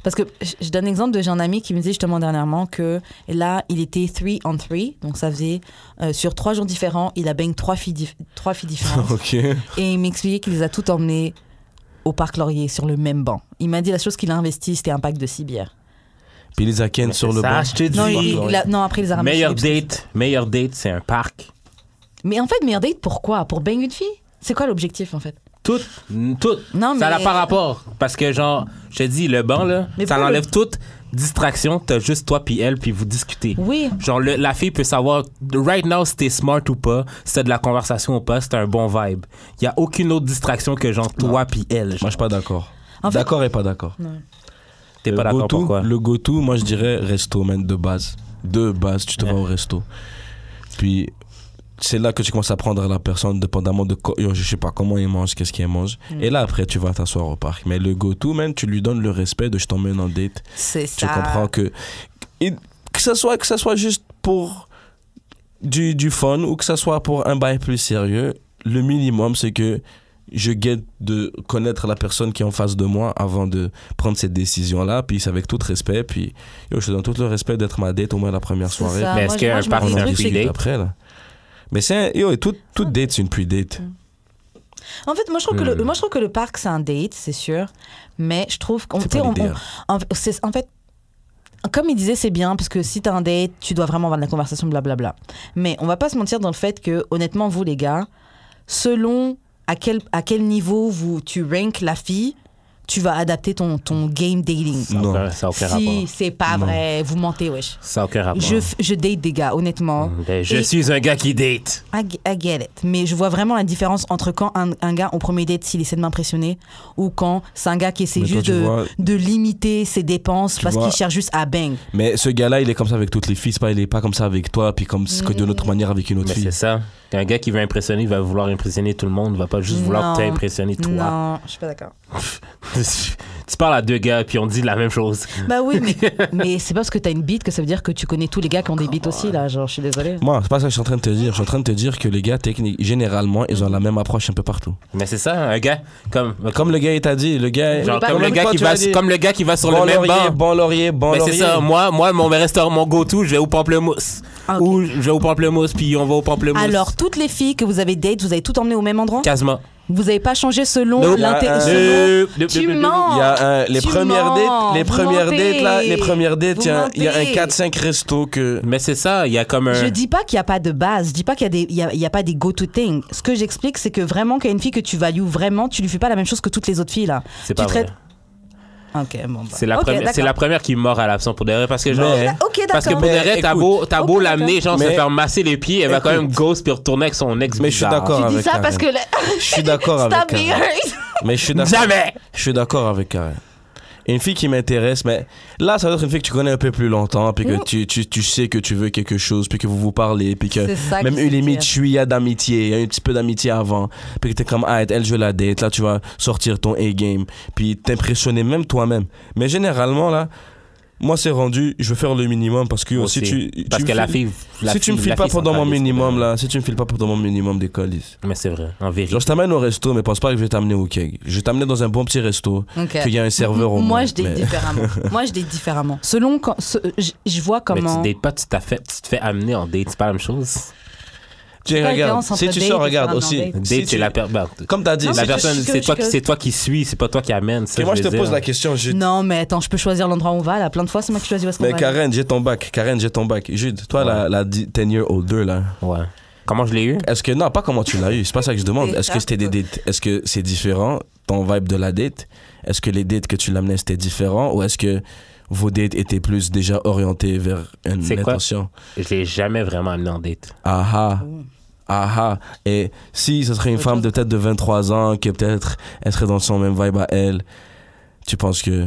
parce que je donne l'exemple de j'ai un ami qui me disait justement dernièrement que là, il était 3-on-3, donc ça faisait sur 3 jours différents, il a bang 3 filles différentes. Ok. Et il m'expliquait qu'il les a toutes emmenées au Parc Laurier sur le même banc. Il m'a dit la chose qu'il a investi, c'était un pack de 6 bières. Puis les Aken sur le ça, banc. je te dis. Non, après, il les a ramenés Meilleur date, c'est un parc. Mais en fait, meilleur date, pourquoi? Pour bang une fille? C'est quoi l'objectif, en fait? Tout. Non, Ça n'a mais- pas rapport. Parce que, genre, je te dis, le banc, là, Mais ça pour enlève toute distraction. T'as juste toi puis elle, puis vous discutez. Oui. Genre, la fille peut savoir, right now, si t'es smart ou pas, si t'as de la conversation ou pas, c'est un bon vibe. Il y a aucune autre distraction que, genre, toi puis elle. Moi, genre. je suis pas d'accord. En fait- D'accord et pas d'accord. T'es pas d'accord pourquoi? Le go-to, moi, je dirais resto, man, de base. De base, tu te vas au resto. Puis, c'est là que tu commences à prendre la personne, dépendamment de je sais pas comment il mange, qu'est-ce qu'il mange. Et là, après, tu vas t'asseoir au parc. Mais le go-to, man, tu lui donnes le respect de je t'emmène en date. C'est Tu ça. comprends que ça soit juste pour du fun ou que ça soit pour un bail plus sérieux, le minimum c'est que je guette de connaître la personne qui est en face de moi avant de prendre cette décision là, puis c'est avec tout respect, puis je te donne tout le respect d'être ma date au moins la première C'est soirée. ça. Mais Moi, est-ce qu'un je me parc, dis c'est le un truc, c'est que- pre-date? Après là. Mais toute date c'est une pre-date. En fait, moi je trouve que le parc c'est un date, c'est sûr, mais je trouve qu'on C'est pas l'idéal. en fait comme il disait, c'est bien parce que si t'as un date, tu dois vraiment avoir de la conversation, blablabla. Mais on va pas se mentir dans le fait que, honnêtement, vous les gars, selon à quel niveau tu rank la fille, tu vas adapter ton game dating. Non. Ça n'a aucun rapport. Si c'est pas Non. vrai, vous mentez, wesh. Ça n'a aucun rapport. Je date des gars, honnêtement. Ben, je Et- suis un gars qui date. I get it. Mais je vois vraiment la différence entre quand un gars au premier date, s'il essaie de m'impressionner, ou quand c'est un gars qui essaie Mais toi, juste tu vois- de limiter ses dépenses parce vois- qu'il cherche juste à bang. Mais ce gars-là, il est comme ça avec toutes les filles, il est pas comme ça avec toi, puis comme que d'une autre manière avec une autre Mais fille. c'est ça. Un gars qui veut impressionner, il va vouloir impressionner tout le monde. Il va pas juste vouloir Non. t'impressionner toi. Non, je suis pas d'accord. Tu parles à deux gars, puis on dit la même chose. Bah oui, mais c'est pas parce que t'as une bite que ça veut dire que tu connais tous les gars qui ont des bites aussi, là. Genre, je suis désolée. Moi, c'est pas ça que je suis en train de te dire. Je suis en train de te dire que les gars, généralement, ils ont la même approche un peu partout. Mais c'est ça, un gars Comme le gars, il t'a dit, le gars. genre, pas- comme, le Même gars toi, qui tu va, as dit, comme le gars qui va sur bon le même laurier, banc. bon laurier, bon Mais laurier. c'est ça, moi, mon restaurant, mon go-to, je vais au Pamplemousse. Ah, ok. Ou je vais au Pamplemousse, puis on va au Pamplemousse. Alors, toutes les filles que vous avez date, vous avez toutes emmenées au même endroit? Quasiment. Vous avez pas changé selon Nope. l'intérêt? Il y a Tu mens! Il y a les Tu premières mens, dates, les vous premières mentez. dates là, les premières dates, Vous il y a un mentez. 4-5 restos que. Mais c'est ça, il y a comme un. Je dis pas qu'il y a pas de base, je dis pas qu'il y a des, il y a pas des go-to things. Ce que j'explique, c'est que vraiment, qu'il y a une fille que tu values vraiment, tu lui fais pas la même chose que toutes les autres filles là. C'est tu pas vrai. traites- Ok, bon. Bah. C'est la, Ok, première, c'est d'accord. la première qui mord à l'absent pour de vrai. Parce que genre. Mais- Ok, Parce que d'accord. pour de Mais vrai, t'as écoute. beau Ok, l'amener, genre, se Mais- faire masser les pieds, elle va quand même Écoute. ghost puis retourner avec son ex. Mais je suis bizarre. d'accord. Tu dis avec ça Karen. parce que Je suis d'accord avec Stop Karen. me hurt. Mais je suis d'accord. Jamais! Je suis d'accord avec Karen. Une fille qui m'intéresse, mais là, ça doit être une fille que tu connais un peu plus longtemps, puis que tu sais que tu veux quelque chose, puis que vous vous parlez, puis que C'est ça même qui une se limite, tire. il y a d'amitié, il y a un petit peu d'amitié avant, puis que t'es comme, ah, elle, je la date, là, tu vas sortir ton A-game, puis t'impressionner même toi-même. Mais généralement, là, moi, c'est rendu, je veux faire le minimum parce que Moi si aussi. tu. Parce tu que me la files- fille. Si tu me files pas pendant mon minimum, là, si tu me files pas pendant mon minimum des colis. Mais c'est vrai, en vérité. Genre, je t'amène au resto, mais pense pas que je vais t'amener au keg. Je vais t'amener dans un bon petit resto, Ok. qu'il y a un serveur au moins. Moi, je date mais- différemment. Moi, je date différemment. Selon quand, je vois Mais comment. tu dates pas, tu te fais amener en date, c'est pas la même chose. Tu la regardes, différence si entre tu date sors, et regarde faire un aussi. blind date? si Date, c'est tu- la personne. Comme t'as dit, Non, La mais personne, je- c'est toi qui suis, c'est pas toi qui amène. Ça, moi je veux te pose dire. la question, Jude. Non, mais attends, je peux choisir l'endroit où on va. Là, plein de fois, c'est moi qui choisis où est-ce qu'on Mais va. Karen, j'ai ton bac. Jude, toi, Ouais. la 10-year-older, là. Ouais. Comment je l'ai eu? Est-ce que, non, pas comment tu l'as eu, c'est pas ça que je demande. C'est Est-ce ça. que c'était des dates? Est-ce que c'est différent, ton vibe de la date? Est-ce que les dates que tu l'amenais, c'était différent? Ou est-ce que vos dates étaient plus déjà orientées vers une C'est quoi? intention? Je l'ai jamais vraiment amené en date. Ah Ouh. ah. Et si ce serait une Autre femme chose. de peut-être de 23 ans, qui peut-être elle serait dans son même vibe à elle, tu penses que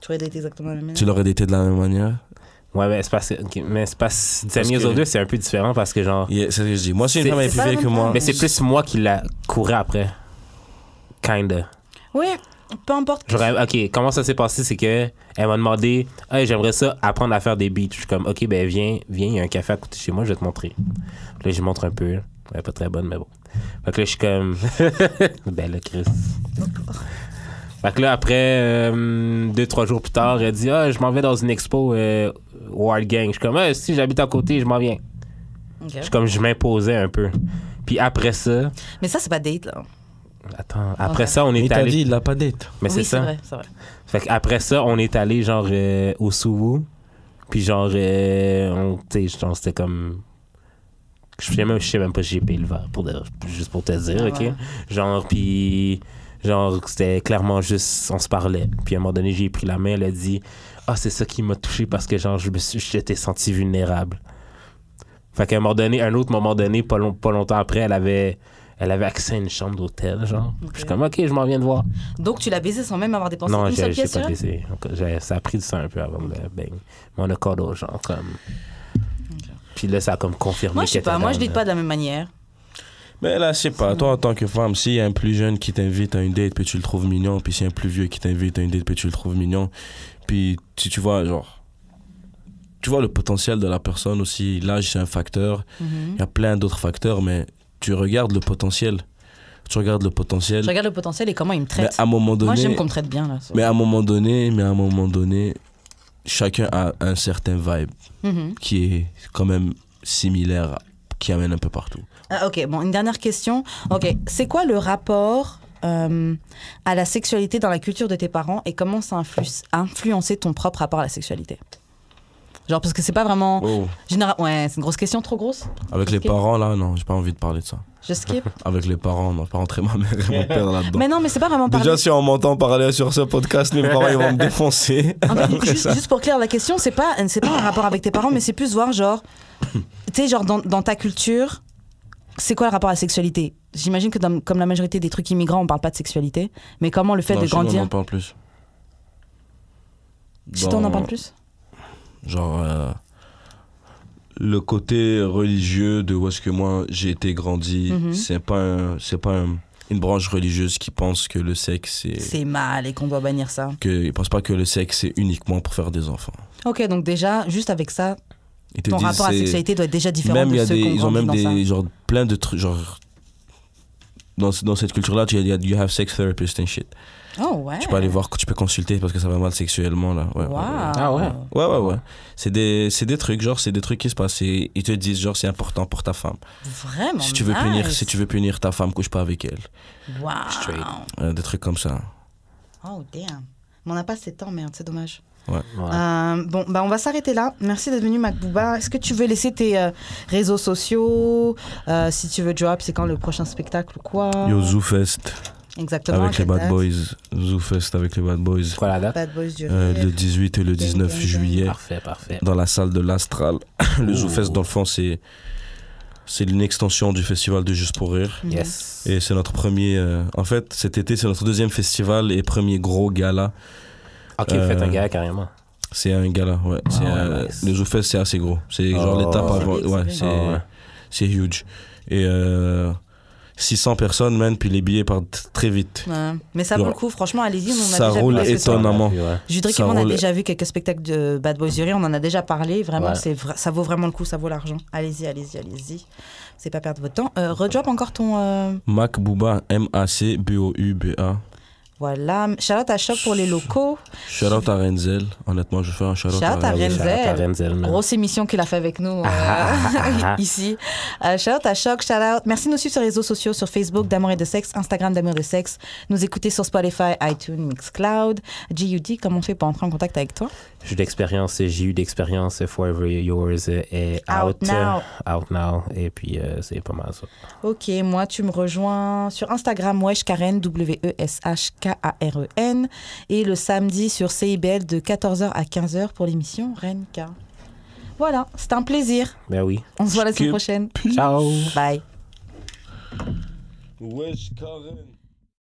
Tu aurais daté exactement la même tu l'aurais daté de la même manière? Ouais, mais c'est parce que. ok, mais c'est pas. Sammy que- aux deux, c'est un peu différent parce que, genre. Yeah, c'est ce que je dis. Moi, si une C'est- femme est c'est plus pas vieille la que même moi, femme. Mais c'est plus moi qui la courais après. Kinda. Oui, peu importe. J'aurais, ok, comment ça s'est passé, c'est que elle m'a demandé, hey, j'aimerais ça apprendre à faire des beats. Je suis comme, ok, ben viens, il y a un café à côté de chez moi, je vais te montrer. Puis là, je lui montre un peu. Elle est pas très bonne, mais bon. Fait que là, je suis comme, ben là, Chris. Fait que là, après, 2-3 jours plus tard, elle dit, ah, je m'en vais dans une expo Wild Gang. Je suis comme, ah, si j'habite à côté, je m'en viens. Ok. Je suis comme, je m'imposais un peu. Puis après ça, Mais ça, c'est pas date, là. attends, après Ok. ça, on il est t'a allé. dit, il l'a pas date. Mais Oui, c'est ça. vrai, c'est vrai. Fait qu'après ça, on est allé genre au Suwu. Puis genre, tu sais, genre, c'était comme. Je sais même pas si j'ai payé le verre, juste pour te dire, Ah ok? ouais. Genre, puis. Genre, c'était clairement juste, on se parlait. Puis à un moment donné, j'ai pris la main, elle a dit, ah, c'est ça qui m'a touché parce que genre, j'étais senti vulnérable. Fait qu'à un autre moment donné, pas longtemps après, elle avait accès à une chambre d'hôtel, genre. Ok. Je suis comme, ok, je m'en viens de voir. Donc, tu l'as baisé sans même avoir dépensé Non, une seule j'ai pièce pas sur elle? baisé. Ça a pris du temps un peu avant de bang. Mais on a cuddle, genre, comme. Puis là, ça a comme confirmé. Moi, je sais qu'elle pas. était Moi, je down, date pas de la même manière. Mais là, je sais pas, toi en tant que femme, s'il y a un plus jeune qui t'invite à une date, puis tu le trouves mignon, puis s'il y a un plus vieux qui t'invite à une date, puis tu le trouves mignon, puis tu vois, genre, tu vois le potentiel de la personne aussi, l'âge c'est un facteur, il y a plein d'autres facteurs, mais tu regardes le potentiel. Tu regardes le potentiel. Je regarde le potentiel et comment il me Mais traite. à un moment donné, Moi, j'aime qu'on me traite bien, là. mais à un moment donné, chacun a un certain vibe Mhm. qui est quand même similaire, qui amène un peu partout. Ah, ok, bon, une dernière question. Ok, c'est quoi le rapport à la sexualité dans la culture de tes parents et comment ça a influencé ton propre rapport à la sexualité? Genre, parce que c'est pas vraiment. Oh. Ouais, c'est une grosse question, trop grosse. Avec les Ok. parents, là, non, j'ai pas envie de parler de ça. Je skip. Avec les parents, non, pas rentrer ma mère et mon père là-dedans. Mais non, mais c'est pas vraiment parler. Déjà, si on m'entend parler sur ce podcast, mes parents, ils vont me défoncer. En fait, Après ça. juste pour clair la question, c'est pas un rapport avec tes parents, mais c'est plus voir, genre, tu sais, genre, dans ta culture, c'est quoi le rapport à la sexualité? J'imagine que comme la majorité des trucs immigrants, on parle pas de sexualité, mais comment le fait Non, de chez nous, grandir. on en parle plus. Chez toi, on en parle plus? Genre, le côté religieux de où est-ce que moi j'ai été grandi, Mhm. c'est pas une branche religieuse qui pense que le sexe c'est. C'est mal et qu'on doit bannir ça. Ils pensent pas que le sexe c'est uniquement pour faire des enfants. Ok, donc déjà, juste avec ça, Ils te ton disent, rapport à la c'est- sexualité doit être déjà différent Même de il y a ceux des, qui ils ont ont même grandi dans des ça. genre plein de trucs genre dans cette culture là il y a you have sex therapist and shit. Oh ouais. Tu peux aller voir, tu peux consulter parce que ça va mal sexuellement là. Ouais, Wow. Ah ouais. ouais. C'est des trucs genre c'est des trucs qui se passent et ils te disent genre c'est important pour ta femme. Vraiment. Si tu veux punir ta femme, couche pas avec elle. Wow. Straight. Des trucs comme ça. Oh damn. Mais on n'a pas assez de temps, merde, c'est dommage. Ouais. Bon, bah on va s'arrêter là. Merci d'être venu, Macbouba. Est-ce que tu veux laisser tes réseaux sociaux si tu veux drop, c'est quand le prochain spectacle ou quoi? Yo, ZooFest Exactement. avec les quelle Bad date? Boys. ZooFest avec les Bad Boys. C'est quoi la date? Bad Boys du Le Rire. 18 et le 19 Gang, gang, gang. juillet Parfait. dans la salle de l'Astral. Le ZooFest dans le fond c'est une extension du festival de Juste pour Rire. Yes. Et c'est notre premier. En fait, cet été, c'est notre deuxième festival et premier gros gala. Ok, vous faites un gars carrément. C'est un gala, ouais. Nice. Le ZooFest, c'est assez gros. C'est genre Oh. l'étape C'est avant. big, Ouais, c'est big. c'est Oh, ouais. c'est huge. Et 600 personnes, man, puis les billets partent très vite. Ouais. Mais ça vaut Genre, le coup, franchement, allez-y. On en a ça déjà roule vu quelques-uns. étonnamment. Ouais. Judric et Ça moi, on a roule. déjà vu quelques spectacles de Bad Boys du Rire, on en a déjà parlé. Vraiment, Ouais. ça vaut vraiment le coup, ça vaut l'argent. Allez-y. C'est pas perdre votre temps. Redrop encore ton. Mac Bouba, MACBOUBA. Voilà. Shout-out à Choc pour les locaux. Shout-out à Renzel. Honnêtement, je fais un shout-out Shout-out à Renzel. Renzel. Shout-out à Renzel, man. Grosse émission qu'il a fait avec nous ici. Shout-out à Choc, shout-out. Merci de nous suivre sur les réseaux sociaux, sur Facebook d'Amour et de Sexe, Instagram d'Amour et de Sexe. Nous écouter sur Spotify, iTunes, Mixcloud. GUD, comment on fait pour entrer en contact avec toi? J'ai eu d'expérience, Forever Yours est Out now. Out now. Et puis, c'est pas mal ça. Ok, moi, tu me rejoins sur Instagram, Weshkaren, WESHKAREN. Et le samedi sur CIBL de 14h à 15h pour l'émission Renka. Voilà, c'était un plaisir. Ben oui. On se voit la semaine prochaine. Ciao. Bye. Wesh, Karen.